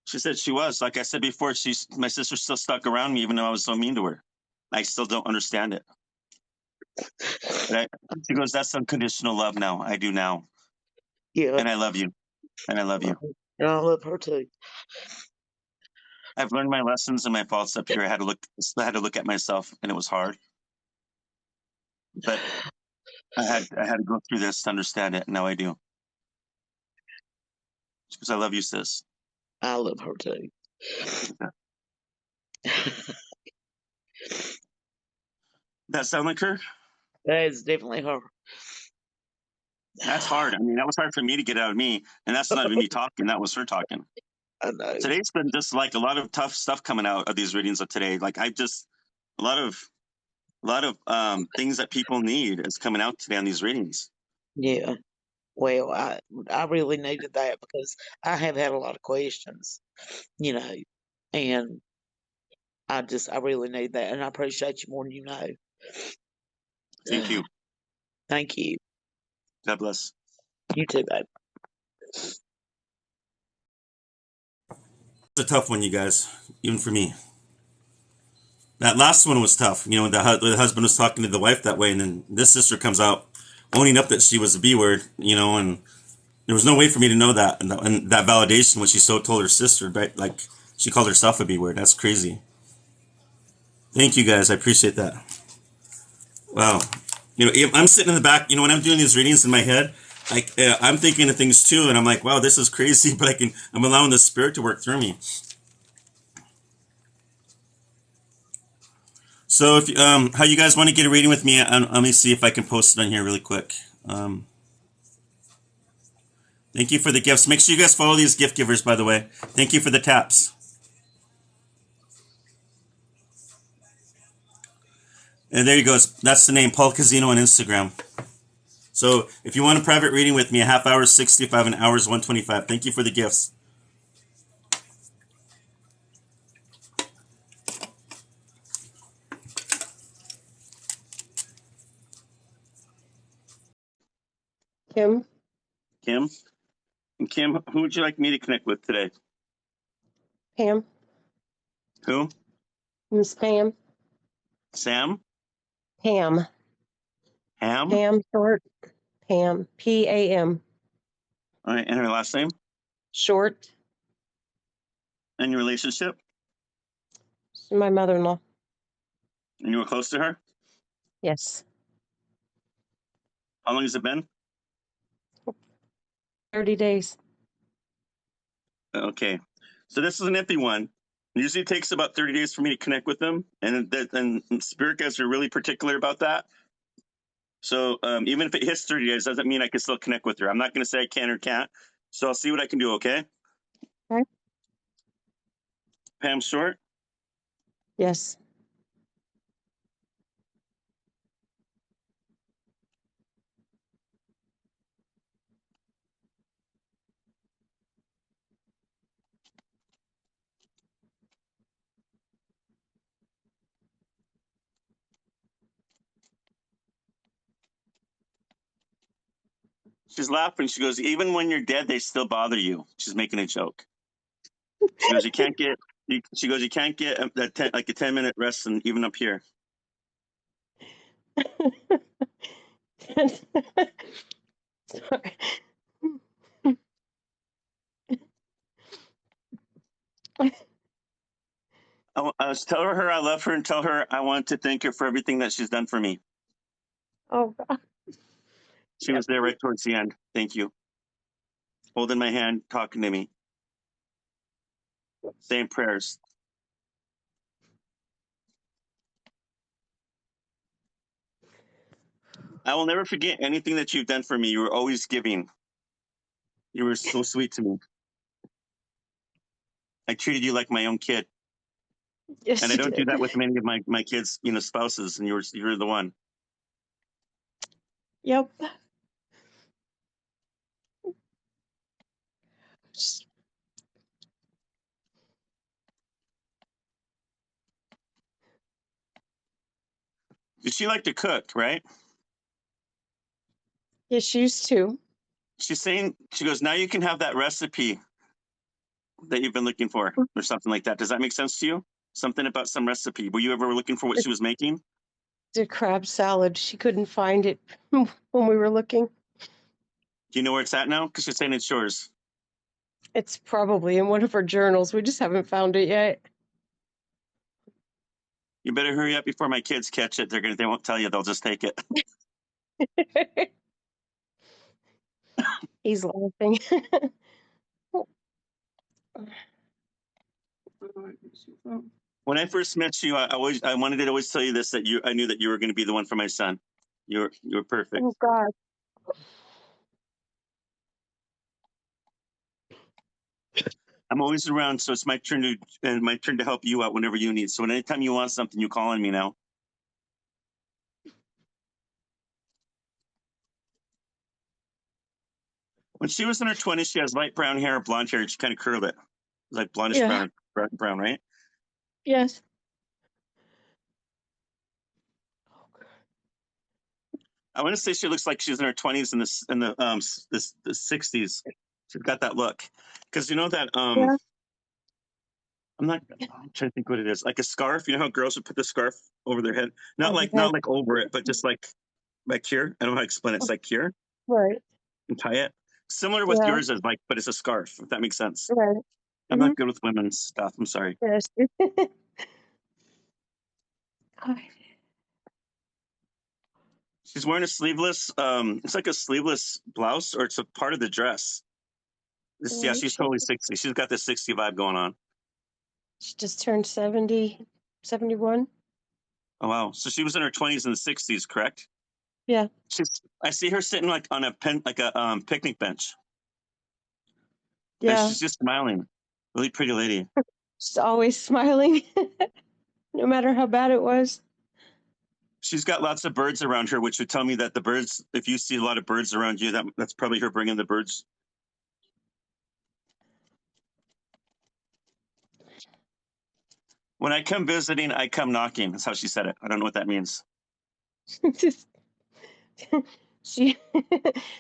She said she was. Like I said before, my sister still stuck around me even though I was so mean to her. I still don't understand it. She goes, that's unconditional love now. I do now. Yeah. And I love you. And I love you. And I love her too. I've learned my lessons and my faults up here. I had to look at myself, and it was hard. But I had to go through this to understand it, and now I do. Because I love you, sis. I love her too. That sound like her? That is definitely her. That's hard. I mean, that was hard for me to get out of me, and that's not even me talking. That was her talking. I know. Today's been just like a lot of tough stuff coming out of these readings of today. Like a lot of things that people need is coming out today on these readings. Yeah. Well, I really needed that because I have had a lot of questions, and I really need that, and I appreciate you more than you know. Thank you. Thank you. God bless. You too, babe. It's a tough one, you guys, even for me. That last one was tough. When the husband was talking to the wife that way, and then this sister comes out owning up that she was a B word, and there was no way for me to know that. And that validation when she so told her sister, right? Like she called herself a B word. That's crazy. Thank you guys. I appreciate that. Wow. I'm sitting in the back, when I'm doing these readings in my head, like I'm thinking of things too, and I'm like, wow, this is crazy, but I'm allowing the spirit to work through me. So if how you guys want to get a reading with me, let me see if I can post it on here really quick. Thank you for the gifts. Make sure you guys follow these gift givers, by the way. Thank you for the taps. And there you go. That's the name, Paul Casino on Instagram. So if you want a private reading with me, a half hour is 65, an hour is 125. Thank you for the gifts. Kim. Kim? And Kim, who would you like me to connect with today? Pam. Who? Miss Pam. Sam? Pam. Ham? Pam short. Pam. Pam. All right, and her last name? Short. And your relationship? She's my mother-in-law. And you were close to her? Yes. How long has it been? 30 days. Okay. So this is an iffy one. Usually it takes about 30 days for me to connect with them. And spirit guides are really particular about that. So even if it hits 30 days, doesn't mean I can still connect with her. I'm not going to say I can or can't. So I'll see what I can do, okay? Okay. Pam Short? Yes. She's laughing. She goes, even when you're dead, they still bother you. She's making a joke. She goes, you can't get like a 10-minute rest and even up here. Sorry. I was tell her I love her and tell her I want to thank her for everything that she's done for me. Oh God. She was there right towards the end. Thank you. Holding my hand, talking to me, saying prayers. I will never forget anything that you've done for me. You were always giving. You were so sweet to me. I treated you like my own kid. Yes, And I you don't do did. that with many of my kids, spouses, and you're the one. Yep. She liked to cook, right? Yes, she used to. She's saying, she goes, now you can have that recipe that you've been looking for, or something like that. Does that make sense to you? Something about some recipe. Were you ever looking for what she was making? The crab salad. She couldn't find it when we were looking. Do you know where it's at now? Because she's saying it's yours. It's probably in one of her journals. We just haven't found it yet. You better hurry up before my kids catch it. They won't tell you. They'll just take it. He's laughing. When I first met you, I wanted to always tell you this, that I knew that you were going to be the one for my son. You're perfect. Oh God. I'm always around, so it's my turn to help you out whenever you need. So anytime you want something, you call on me now. When she was in her 20s, she has light brown hair, blonde hair. She kind of curled it. It was like blondish Yeah. brown, right? Yes. I want to say she looks like she's in her 20s in the 60s. She's got that look. Because you know that Yeah. I'm trying to think what it is. Like a scarf. You know how girls would put the scarf over their head? Not like over it, but just like here. I don't know how to explain it. It's like here. Right. And tie it. Similar with Yeah. yours is like, but it's a scarf, if that makes sense. Right. I'm not good with women's stuff. I'm sorry. Yes. She's wearing a sleeveless, it's like a sleeveless blouse, or it's a part of the dress. Yeah, she's totally 60. She's got the 60 vibe going on. She just turned 70, 71. Oh, wow. So she was in her 20s and 60s, correct? Yeah. I see her sitting like on a picnic bench. Yeah. And she's just smiling. Really pretty lady. She's always smiling, no matter how bad it was. She's got lots of birds around her, which would tell me that the birds, if you see a lot of birds around you, that's probably her bringing the birds. When I come visiting, I come knocking. That's how she said it. I don't know what that means. She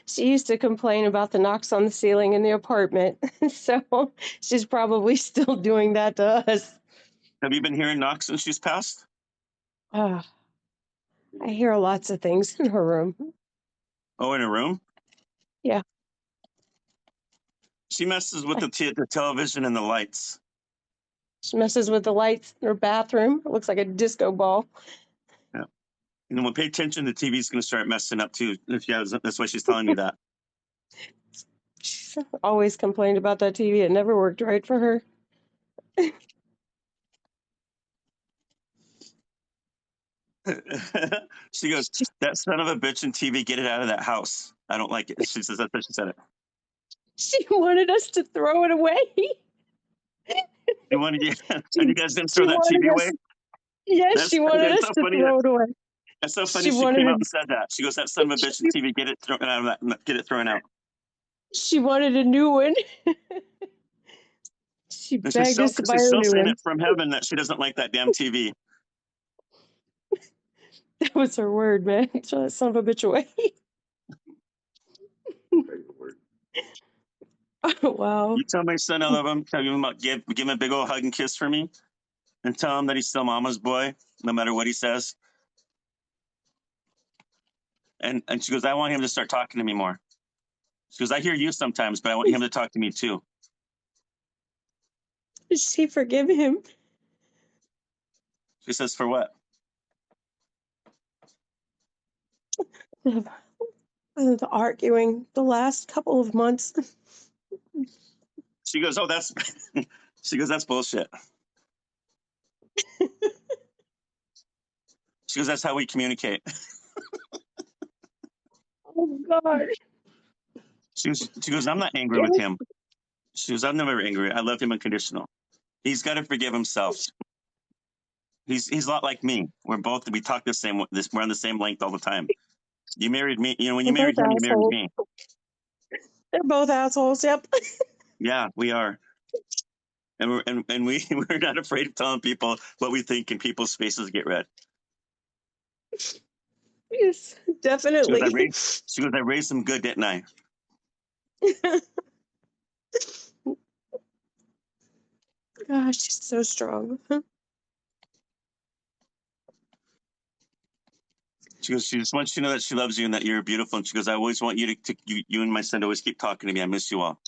she used to complain about the knocks on the ceiling in the apartment. So she's probably still doing that to us. Have you been hearing knocks since she's passed? I hear lots of things in her room. Oh, in her room? Yeah. She messes with the television and the lights. She messes with the lights in her bathroom. It looks like a disco ball. Yeah. And when pay attention, the TV's going to start messing up too. That's why she's telling me that. She's always complained about that TV. It never worked right for her. She goes, that son of a bitch in TV, get it out of that house. I don't like it. She says that's how she said it. She wanted us to throw it away. You wanted and you guys didn't She throw that wanted TV us. away? Yes, she wanted us so to funny throw it away. That's so funny. She She wanted came out to, and said that. She goes, that son of a bitch in TV, get it thrown out of that. Get it thrown out. she wanted a new one. She And she's begged us to buy her a still new saying one. it from heaven that she doesn't like that damn TV. That was her word, man. Throw that son of a bitch away. Oh, wow. You tell my son I love him. Tell him give him a big old hug and kiss for me, and tell him that he's still mama's boy, no matter what he says. And she goes, I want him to start talking to me more. She goes, I hear you sometimes, but I want him to talk to me too. Did she forgive him? She says, for what? the arguing the last couple of months. She goes, oh, that's, she goes, that's bullshit. She goes, that's how we communicate. Oh God. She goes, I'm not angry with Yes. him. She goes, I'm never angry. I love him unconditional. He's got to forgive himself. He's a lot like me. We talk the same. We're on the same length all the time. You married me. You know, when you They're married both him, you married assholes. me. They're both assholes. Yep. Yeah, we are. We're not afraid of telling people what we think, and people's faces get red. Yes, definitely. She goes, I raised them good, didn't I? Gosh, she's so strong. She goes, she just wants you to know that she loves you and that you're beautiful. And she goes, I always want you you and my son to always keep talking to me. I miss you all.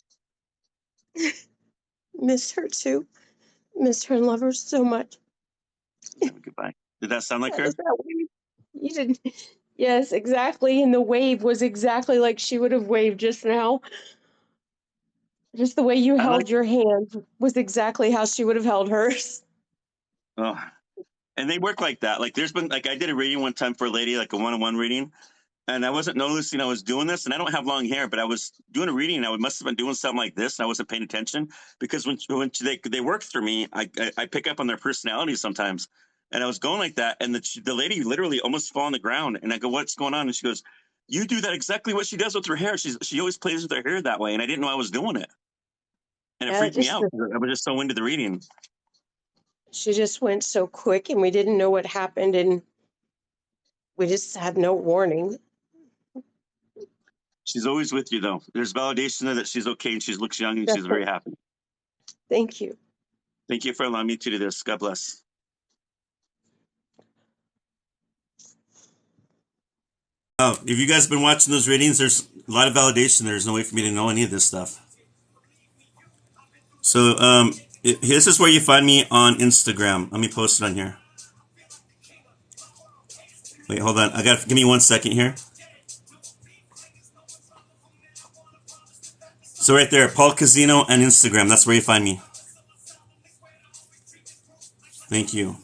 Miss her too. Miss her and love her so much. Goodbye. Did that sound like her? That wave. You did. Yes, exactly. And the wave was exactly like she would have waved just now. Just the way you held your hand was exactly how she would have held hers. Oh. And they work like that. Like there's been like I did a reading one time for a lady, like a one-on-one reading, and I wasn't noticing I was doing this, and I don't have long hair, but I was doing a reading, and I must have been doing something like this, and I wasn't paying attention because when they work through me, I pick up on their personality sometimes, and I was going like that, and the lady literally almost fell on the ground, and I go, what's going on? And she goes, you do that exactly what she does with her hair. She always plays with her hair that way, and I didn't know I was doing it, and it freaked me out. I was just so into the reading. She just went so quick, and we didn't know what happened, and we just had no warning. She's always with you, though. There's validation there that she's okay and she looks young and she's very happy. Thank you. Thank you for allowing me to do this. God bless. Oh, if you guys have been watching those readings, there's a lot of validation. There's no way for me to know any of this stuff. So this is where you find me on Instagram. Let me post it on here. Wait, hold on. Give me 1 second here. So right there, Paul Casino and Instagram. That's where you find me. Thank you.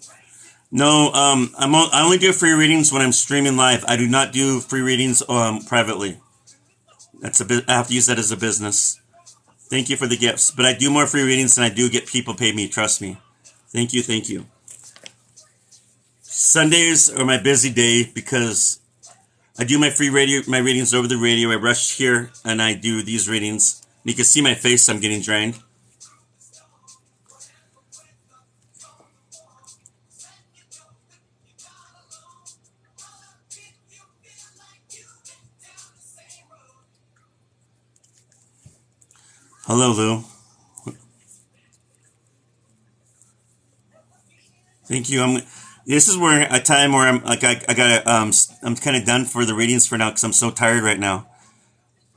No, I only do free readings when I'm streaming live. I do not do free readings privately. I have to use that as a business. Thank you for the gifts. But I do more free readings than I do get people pay me. Trust me. Thank you. Thank you. Sundays are my busy day because I do my my readings over the radio. I rush here and I do these readings. You can see my face. I'm getting drained. Hello, Lou. Thank you. This is where a time where I'm like I gotta I'm kind of done for the readings for now because I'm so tired right now.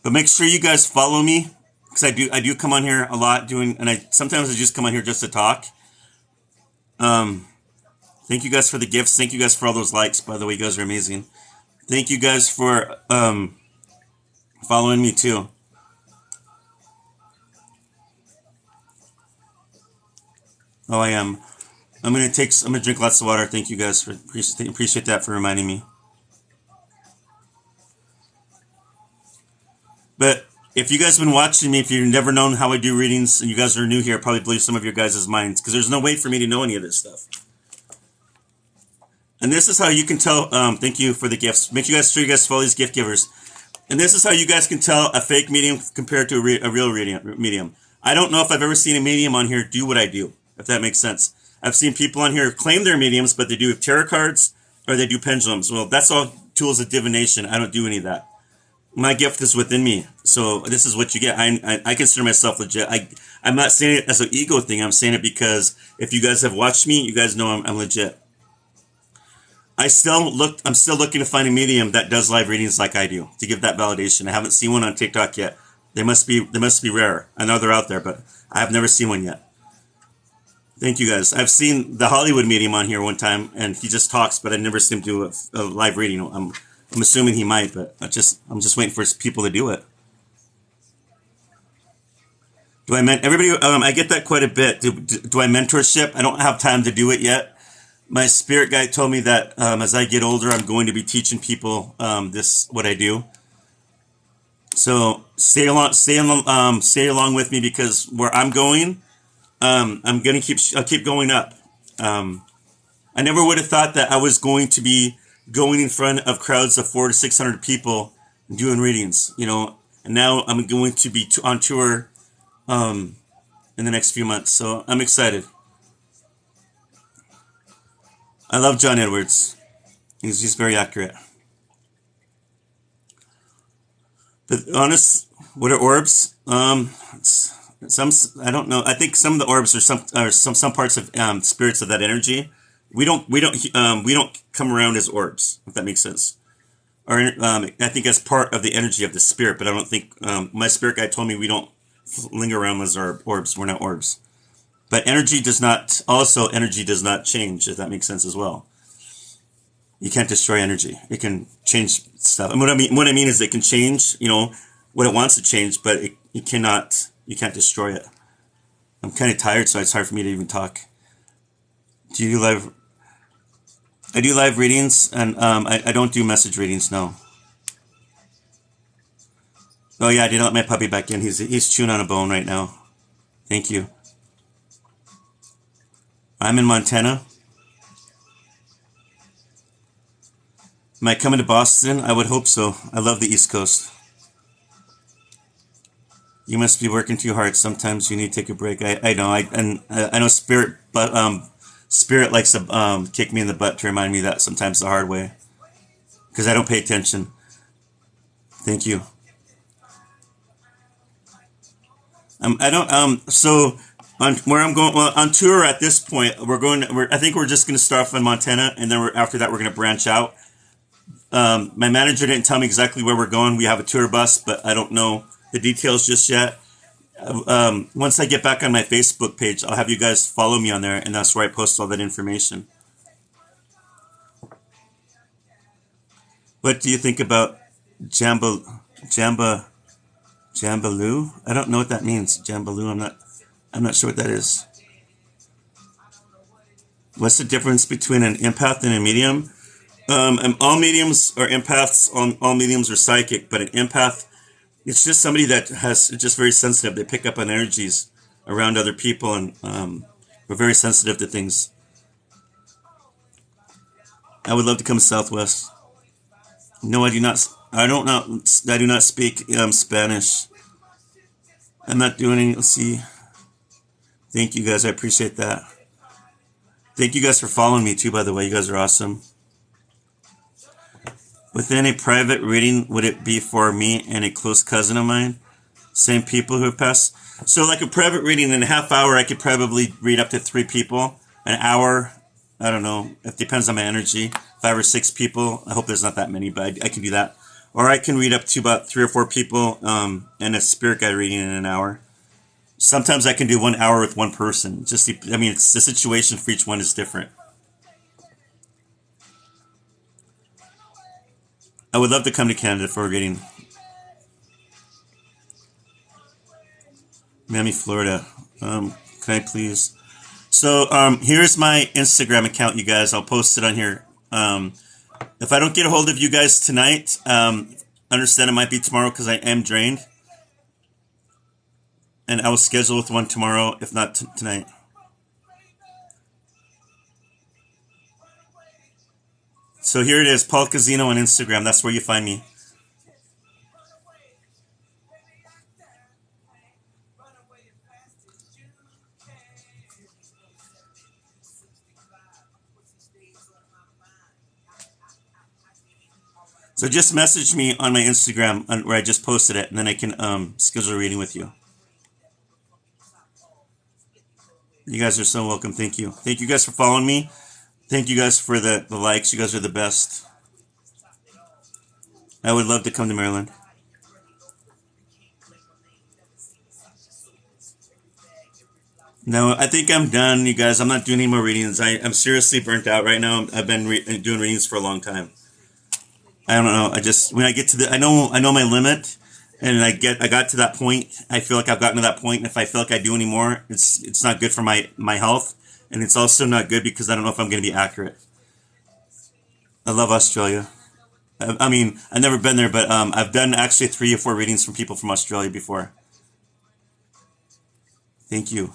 But make sure you guys follow me because I do come on here a lot and sometimes I just come on here just to talk. Thank you guys for the gifts. Thank you guys for all those likes. By the way, you guys are amazing. Thank you guys for following me too. Oh, I am. I'm gonna drink lots of water. Thank you guys for appreciate that for reminding me. But if you guys have been watching me, if you've never known how I do readings and you guys are new here, I probably believe some of your guys' minds because there's no way for me to know any of this stuff. And this is how you can tell. Thank you for the gifts. Make sure you guys follow these gift givers. And this is how you guys can tell a fake medium compared to a real medium. I don't know if I've ever seen a medium on here do what I do, if that makes sense. I've seen people on here claim they're mediums, but they do tarot cards or they do pendulums. Well, that's all tools of divination. I don't do any of that. My gift is within me. So this is what you get. I consider myself legit. I'm not saying it as an ego thing. I'm saying it because if you guys have watched me, you guys know I'm legit. I'm still looking to find a medium that does live readings like I do to give that validation. I haven't seen one on TikTok yet. They must be rare. I know they're out there, but I have never seen one yet. Thank you guys. I've seen the Hollywood medium on here one time, and he just talks, but I never seen him do a live reading. I'm assuming he might, but I'm just waiting for people to do it. Do I everybody? I get that quite a bit. Do I mentorship? I don't have time to do it yet. My spirit guide told me that as I get older, I'm going to be teaching people this what I do. So stay along with me because where I'm going, I'm gonna keep going up. I never would have thought that I was going to be going in front of crowds of 400 to 600 people doing readings, and now I'm going to be on tour in the next few months. So I'm excited. I love John Edwards. He's very accurate. But honest, what are orbs? Some I don't know. I think some of the orbs are some parts of spirits of that energy. We don't come around as orbs, if that makes sense. Or I think as part of the energy of the spirit, but I don't think my spirit guide told me we don't linger around as orbs. We're not orbs. But energy does not change, if that makes sense as well. You can't destroy energy. It can change stuff. And what I mean is it can change, what it wants to change, but you can't destroy it. I'm kind of tired, so it's hard for me to even talk. Do you do live? I do live readings, and I don't do message readings, no. Oh yeah, I did let my puppy back in. He's chewing on a bone right now. Thank you. I'm in Montana. Am I coming to Boston? I would hope so. I love the East Coast. You must be working too hard. Sometimes you need to take a break. I know. I know Spirit, but Spirit likes to kick me in the butt to remind me that sometimes the hard way because I don't pay attention. Thank you. I don't. So on where I'm going on tour at this point, I think we're just going to start off in Montana, and then after that we're going to branch out. My manager didn't tell me exactly where we're going. We have a tour bus, but I don't know the details just yet. Once I get back on my Facebook page, I'll have you guys follow me on there, and that's where I post all that information. What do you think about Jambaloo? I don't know what that means. Jambaloo. I'm not sure what that is. What's the difference between an empath and a medium? And all mediums are empaths. All mediums are psychic, but an empath, it's just somebody that has just very sensitive. They pick up on energies around other people, and we're very sensitive to things. I would love to come to Southwest. No, I do not. I do not speak Spanish. I'm not doing any. Let's see. Thank you guys. I appreciate that. Thank you guys for following me too. By the way, you guys are awesome. Within a private reading, would it be for me and a close cousin of mine? Same people who have passed? So like a private reading in a half hour, I could probably read up to 3 people. An hour, I don't know. It depends on my energy. 5 or 6 people. I hope there's not that many, but I can do that. Or I can read up to about 3 or 4 people and a spirit guide reading in an hour. Sometimes I can do 1 hour with one person. It's the situation for each one is different. I would love to come to Canada for a reading. Miami, Florida. Can I please? So here's my Instagram account, you guys. I'll post it on here. If I don't get a hold of you guys tonight, understand it might be tomorrow because I am drained. And I will schedule with one tomorrow, if not tonight. So here it is, Paul Casino on Instagram. That's where you find me. So just message me on my Instagram where I just posted it, and then I can schedule a reading with you. You guys are so welcome. Thank you. Thank you guys for following me. Thank you guys for the likes. You guys are the best. I would love to come to Maryland. No, I think I'm done, you guys. I'm not doing any more readings. I'm seriously burnt out right now. I've been doing readings for a long time. I don't know. I just when I get to the I know my limit, and I got to that point. I feel like I've gotten to that point, and if I feel like I do anymore, it's not good for my health, and it's also not good because I don't know if I'm going to be accurate. I love Australia. I mean, I've never been there, but I've done actually 3 or 4 readings from people from Australia before. Thank you.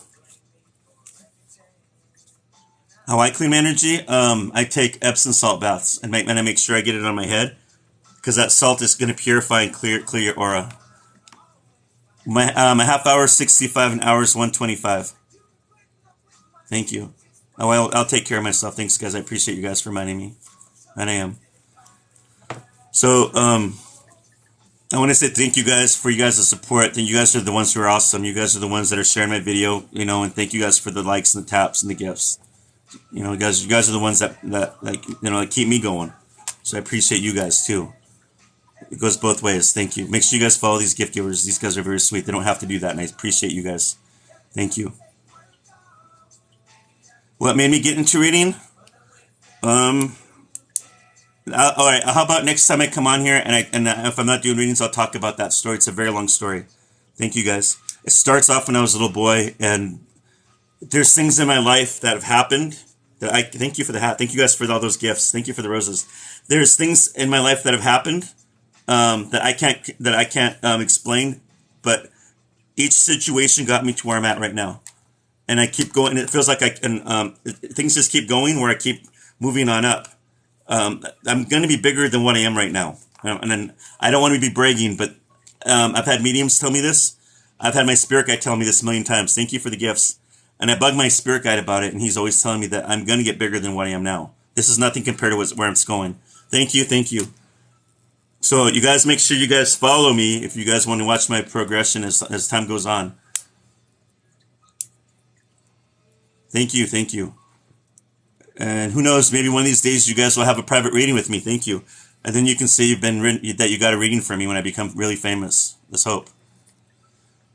How I clean my energy? I take Epsom salt baths and I make sure I get it on my head because that salt is going to purify and clear your aura. My half hour is 65, an hour is 125. Thank you. Oh, I'll take care of myself. Thanks, guys. I appreciate you guys for reminding me. And I am. So, I want to say thank you guys for you guys' support. Thank you guys are the ones who are awesome. You guys are the ones that are sharing my video, and thank you guys for the likes and the taps and the gifts. You guys are the ones that that keep me going. So I appreciate you guys too. It goes both ways. Thank you. Make sure you guys follow these gift givers. These guys are very sweet. They don't have to do that, and I appreciate you guys. Thank you. What made me get into reading? All right. How about next time I come on here and if I'm not doing readings, I'll talk about that story. It's a very long story. Thank you guys. It starts off when I was a little boy, and there's things in my life that have happened that I thank you for the hat. Thank you guys for all those gifts. Thank you for the roses. There's things in my life that have happened that I can't explain, but each situation got me to where I'm at right now, and I keep going. It feels like things just keep going where I keep moving on up. I'm going to be bigger than what I am right now, and then I don't want to be bragging, but I've had mediums tell me this. I've had my spirit guide tell me this a million times. Thank you for the gifts. And I bug my spirit guide about it, and he's always telling me that I'm going to get bigger than what I am now. This is nothing compared to where it's going. Thank you, thank you. So you guys make sure you guys follow me if you guys want to watch my progression as time goes on. Thank you, thank you. And who knows, maybe one of these days you guys will have a private reading with me. Thank you. And then you can say that you got a reading from me when I become really famous. Let's hope.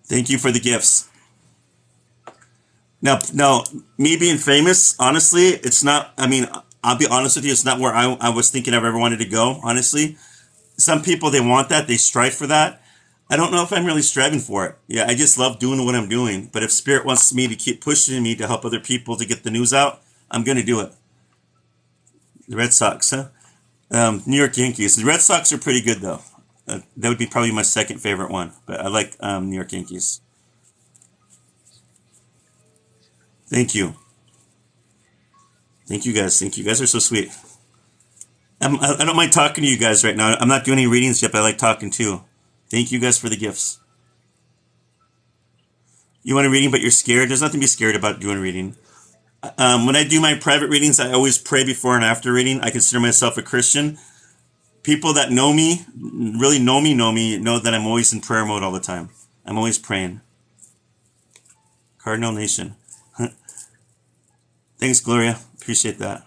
Thank you for the gifts. Now, me being famous, honestly, it's not, I mean, I'll be honest with you, it's not where I was thinking I've ever wanted to go, honestly. Some people, they want that, they strive for that. I don't know if I'm really striving for it. Yeah, I just love doing what I'm doing. But if Spirit wants me to keep pushing me to help other people to get the news out, I'm going to do it. The Red Sox, huh? New York Yankees. The Red Sox are pretty good, though. That would be probably my second favorite one. But I like New York Yankees. Thank you. Thank you guys. Thank you. You guys are so sweet. I don't mind talking to you guys right now. I'm not doing any readings yet, but I like talking too. Thank you guys for the gifts. You want a reading, but you're scared? There's nothing to be scared about doing a reading. When I do my private readings, I always pray before and after reading. I consider myself a Christian. People that know me, really know me, know that I'm always in prayer mode all the time. I'm always praying. Cardinal Nation. Thanks, Gloria. Appreciate that.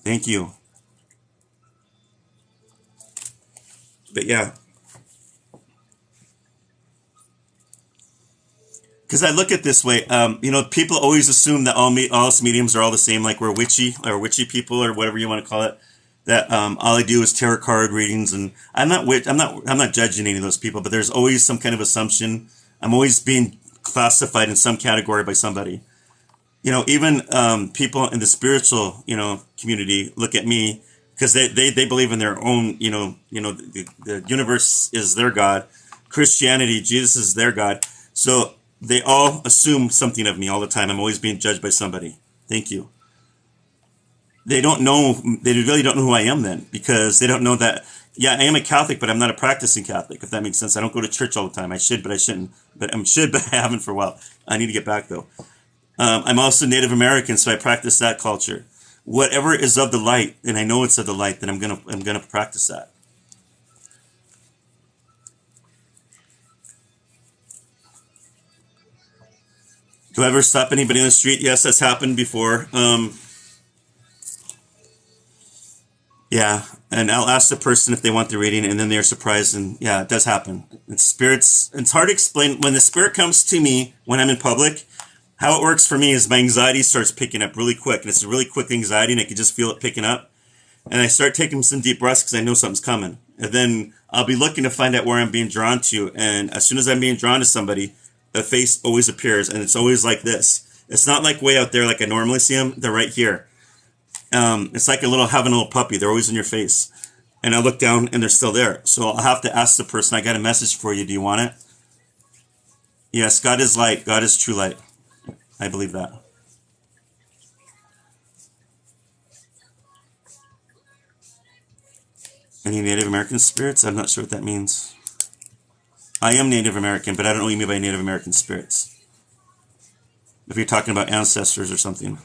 Thank you. But yeah. Because I look at it this way, people always assume that all us mediums are all the same, like we're witchy people or whatever you want to call it. That all I do is tarot card readings, and I'm not judging any of those people, but there's always some kind of assumption. I'm always being classified in some category by somebody. Even people in the spiritual, community look at me because they believe in their own, the universe is their God. Christianity, Jesus is their God. So they all assume something of me all the time. I'm always being judged by somebody. Thank you. They really don't know who I am then, because they don't know that, yeah, I am a Catholic, but I'm not a practicing Catholic, if that makes sense. I don't go to church all the time. I should, but I shouldn't. But I haven't for a while. I need to get back though. I'm also Native American, so I practice that culture. Whatever is of the light, and I know it's of the light, then I'm gonna practice that. Do I ever stop anybody on the street? Yes, that's happened before. Yeah, and I'll ask the person if they want the reading, and then they're surprised, and yeah, it does happen. It's hard to explain. When the spirit comes to me when I'm in public, how it works for me is my anxiety starts picking up really quick, and it's a really quick anxiety, and I can just feel it picking up. and I start taking some deep breaths because I know something's coming. And then I'll be looking to find out where I'm being drawn to. And as soon as I'm being drawn to somebody, a face always appears, and it's always like this. It's not like way out there like I normally see them. They're right here. It's like having a little puppy. They're always in your face. And I look down, and they're still there. So I'll have to ask the person, I got a message for you. Do you want it? Yes, God is light. God is true light. I believe that. Any Native American spirits? I'm not sure what that means. I am Native American, but I don't know what you mean by Native American spirits. If you're talking about ancestors or something.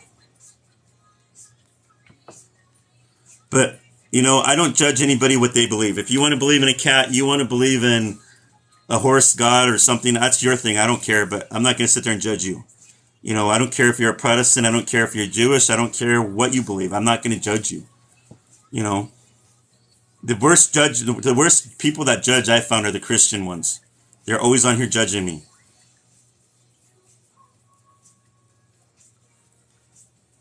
But, I don't judge anybody what they believe. If you want to believe in a cat, you want to believe in a horse god or something, that's your thing. I don't care, but I'm not going to sit there and judge you. I don't care if you're a Protestant. I don't care if you're Jewish. I don't care what you believe. I'm not going to judge you. The worst people that judge I found are the Christian ones. They're always on here judging me.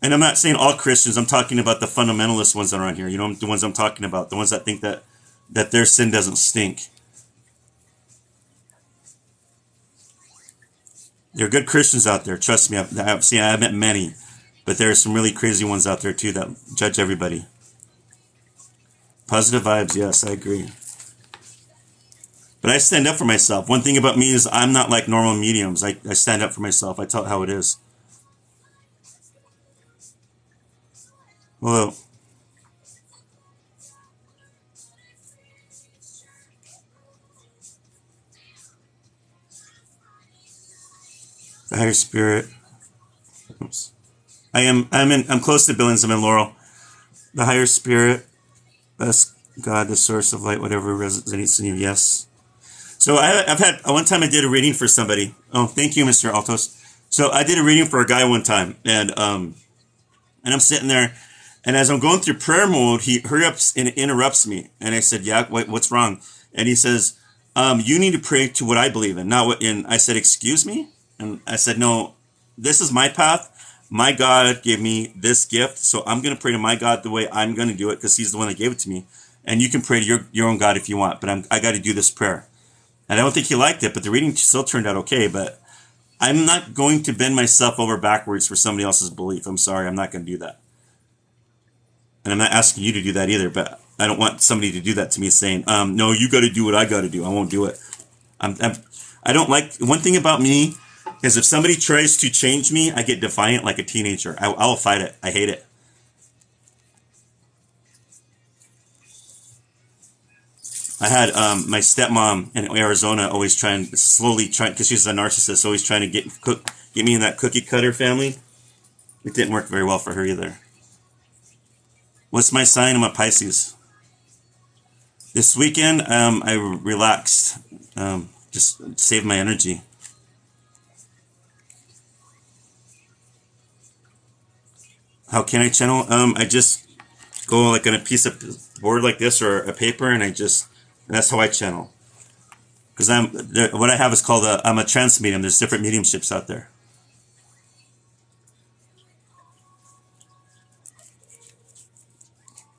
And I'm not saying all Christians. I'm talking about the fundamentalist ones that are on here. The ones I'm talking about. The ones that think that their sin doesn't stink. There are good Christians out there. Trust me. I've met many. But there are some really crazy ones out there too that judge everybody. Positive vibes, yes, I agree. But I stand up for myself. One thing about me is I'm not like normal mediums. I stand up for myself. I tell it how it is. Hello. The higher spirit. Oops. I'm close to Billings. I'm in Laurel. The higher spirit, best God, the source of light, whatever resonates in you. Yes. So I've had one time I did a reading for somebody. Oh, thank you, Mr. Altos. So I did a reading for a guy one time, and I'm sitting there, and as I'm going through prayer mode, he hurries and interrupts me, and I said, "Yeah, what's wrong?" And he says, "You need to pray to what I believe in, not what." And I said, "Excuse me," and I said, "No, this is my path. My God gave me this gift, so I'm going to pray to my God the way I'm going to do it because He's the one that gave it to me. And you can pray to your own God if you want, but I got to do this prayer." And I don't think he liked it, but the reading still turned out okay. But I'm not going to bend myself over backwards for somebody else's belief. I'm sorry, I'm not going to do that. And I'm not asking you to do that either, but I don't want somebody to do that to me saying, no, you got to do what I got to do. I won't do it. I don't like, one thing about me is if somebody tries to change me, I get defiant like a teenager. I will fight it. I hate it. I had my stepmom in Arizona always slowly trying, because she's a narcissist, always trying to get me in that cookie cutter family. It didn't work very well for her either. What's my sign? I'm a Pisces. This weekend, I relaxed, just saved my energy. How can I channel? I just go like on a piece of board like this or a paper, and that's how I channel. Because what I have is called I'm a trance medium. There's different mediumships out there.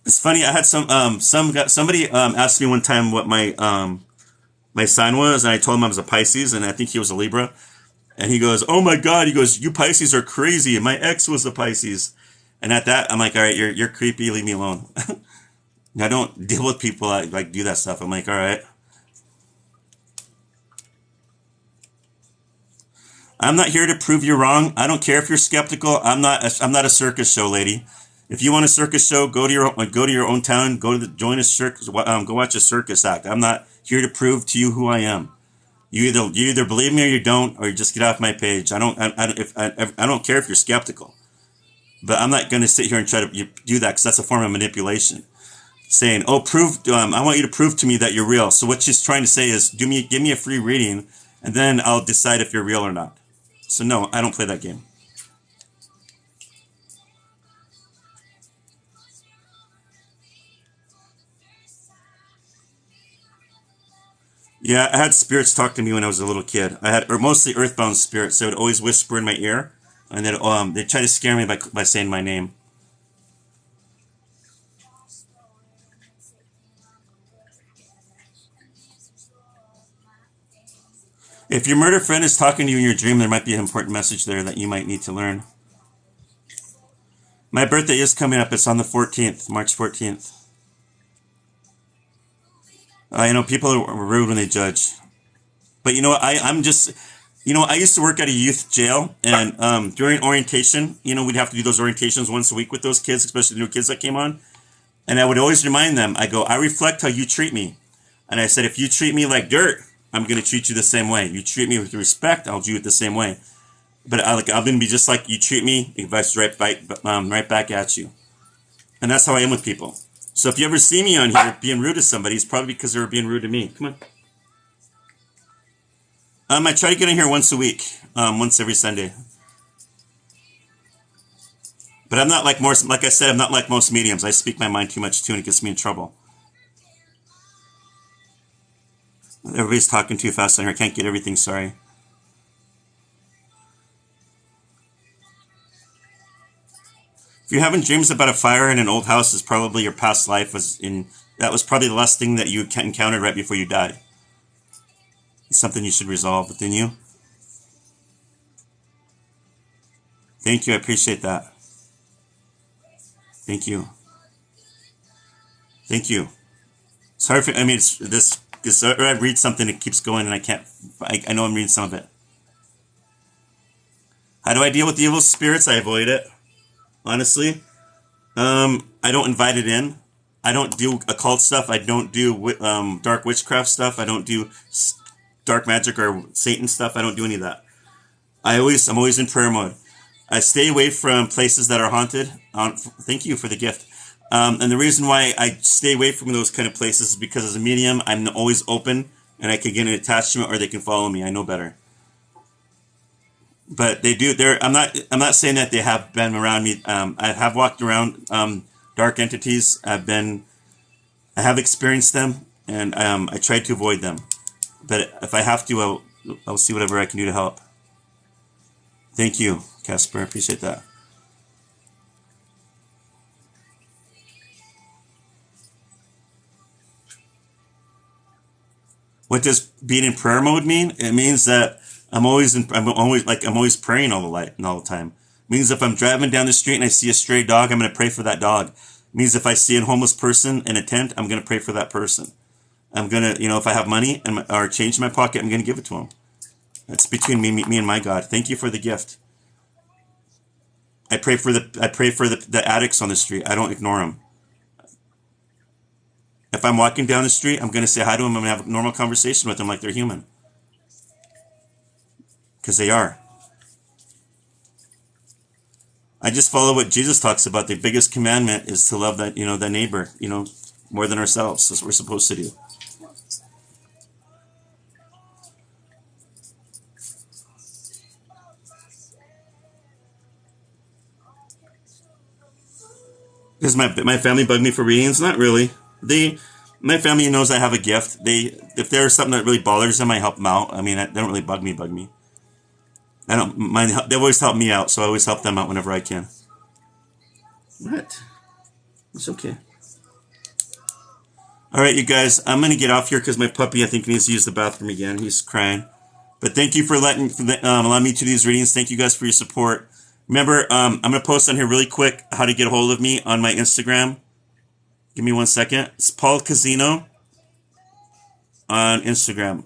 It's funny. I had somebody asked me one time what my sign was, and I told him I was a Pisces, and I think he was a Libra. And he goes, "Oh my God!" He goes, "You Pisces are crazy." And my ex was a Pisces, and at that, I'm like, "All right, you're creepy. Leave me alone." I don't deal with people that like do that stuff. I'm like, "All right." I'm not here to prove you're wrong. I don't care if you're skeptical. I'm not a circus show lady. If you want a circus show, go to your own town. Join a circus. Go watch a circus act. I'm not here to prove to you who I am. You either believe me or you don't, or you just get off my page. I don't care if you're skeptical, but I'm not going to sit here and try to do that because that's a form of manipulation. Saying, "Oh, I want you to prove to me that you're real." So what she's trying to say is, give me a free reading, and then I'll decide if you're real or not. So no, I don't play that game. Yeah, I had spirits talk to me when I was a little kid. Or mostly earthbound spirits. They would always whisper in my ear, and then they try to scare me by saying my name. If your murder friend is talking to you in your dream, there might be an important message there that you might need to learn. My birthday is coming up. It's on the 14th, March 14th. I know people are rude when they judge. But you know what? I'm just, I used to work at a youth jail. And during orientation, we'd have to do those orientations once a week with those kids, especially the new kids that came on. And I would always remind them, I go, I reflect how you treat me. And I said, if you treat me like dirt, I'm going to treat you the same way. You treat me with respect, I'll do it the same way. But I'm going to be just like you treat me, if I right back at you. And that's how I am with people. So if you ever see me on here being rude to somebody, it's probably because they were being rude to me. Come on. I try to get in here once a week, once every Sunday. But I'm not like like I said, I'm not like most mediums. I speak my mind too much too, and it gets me in trouble. Everybody's talking too fast on here. I can't get everything, sorry. If you're having dreams about a fire in an old house, it's probably your past life that was probably the last thing that you encountered right before you died. It's something you should resolve within you. Thank you, I appreciate that. Thank you. Thank you. Sorry for, it's this, because I read something, it keeps going and I know I'm reading some of it. How do I deal with the evil spirits? I avoid it. Honestly, I don't invite it in. I don't do occult stuff. I don't do dark witchcraft stuff. I don't do dark magic or Satan stuff. I don't do any of that. I'm always in prayer mode. I stay away from places that are haunted. Thank you for the gift. And the reason why I stay away from those kind of places is because as a medium, I'm always open and I can get an attachment or they can follow me. I know better. But they do. I'm not saying that they have been around me. I have walked around dark entities. I have experienced them, and I try to avoid them. But if I have to, I'll see whatever I can do to help. Thank you, Casper. I appreciate that. What does being in prayer mode mean? It means that I'm always praying all the time. It means if I'm driving down the street and I see a stray dog, I'm going to pray for that dog. It means if I see a homeless person in a tent, I'm going to pray for that person. I'm going to, if I have money or change in my pocket, I'm going to give it to him. It's between me and my God. Thank you for the gift. I pray for the addicts on the street. I don't ignore them. If I'm walking down the street, I'm going to say hi to them. I'm going to have a normal conversation with them like they're human. Because they are. I just follow what Jesus talks about. The biggest commandment is to love that, the neighbor, more than ourselves. That's what we're supposed to do. Does my family bug me for readings? Not really. My family knows I have a gift. If there's something that really bothers them, I help them out. They don't really bug me. I don't mind. They always help me out, so I always help them out whenever I can. What? It's okay. All right, you guys. I'm gonna get off here because my puppy, I think, needs to use the bathroom again. He's crying. But thank you for allowing me to do these readings. Thank you guys for your support. Remember, I'm gonna post on here really quick how to get a hold of me on my Instagram. Give me 1 second. It's Paul Casino on Instagram.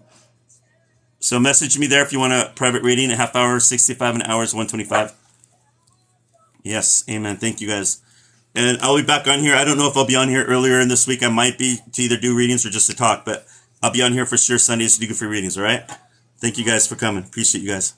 So message me there if you want a private reading. A half hour, 65, an hour is 125. Yes, amen. Thank you guys. And I'll be back on here. I don't know if I'll be on here earlier in this week. I might be to either do readings or just to talk, but I'll be on here for sure Sundays to do free readings, all right? Thank you guys for coming. Appreciate you guys.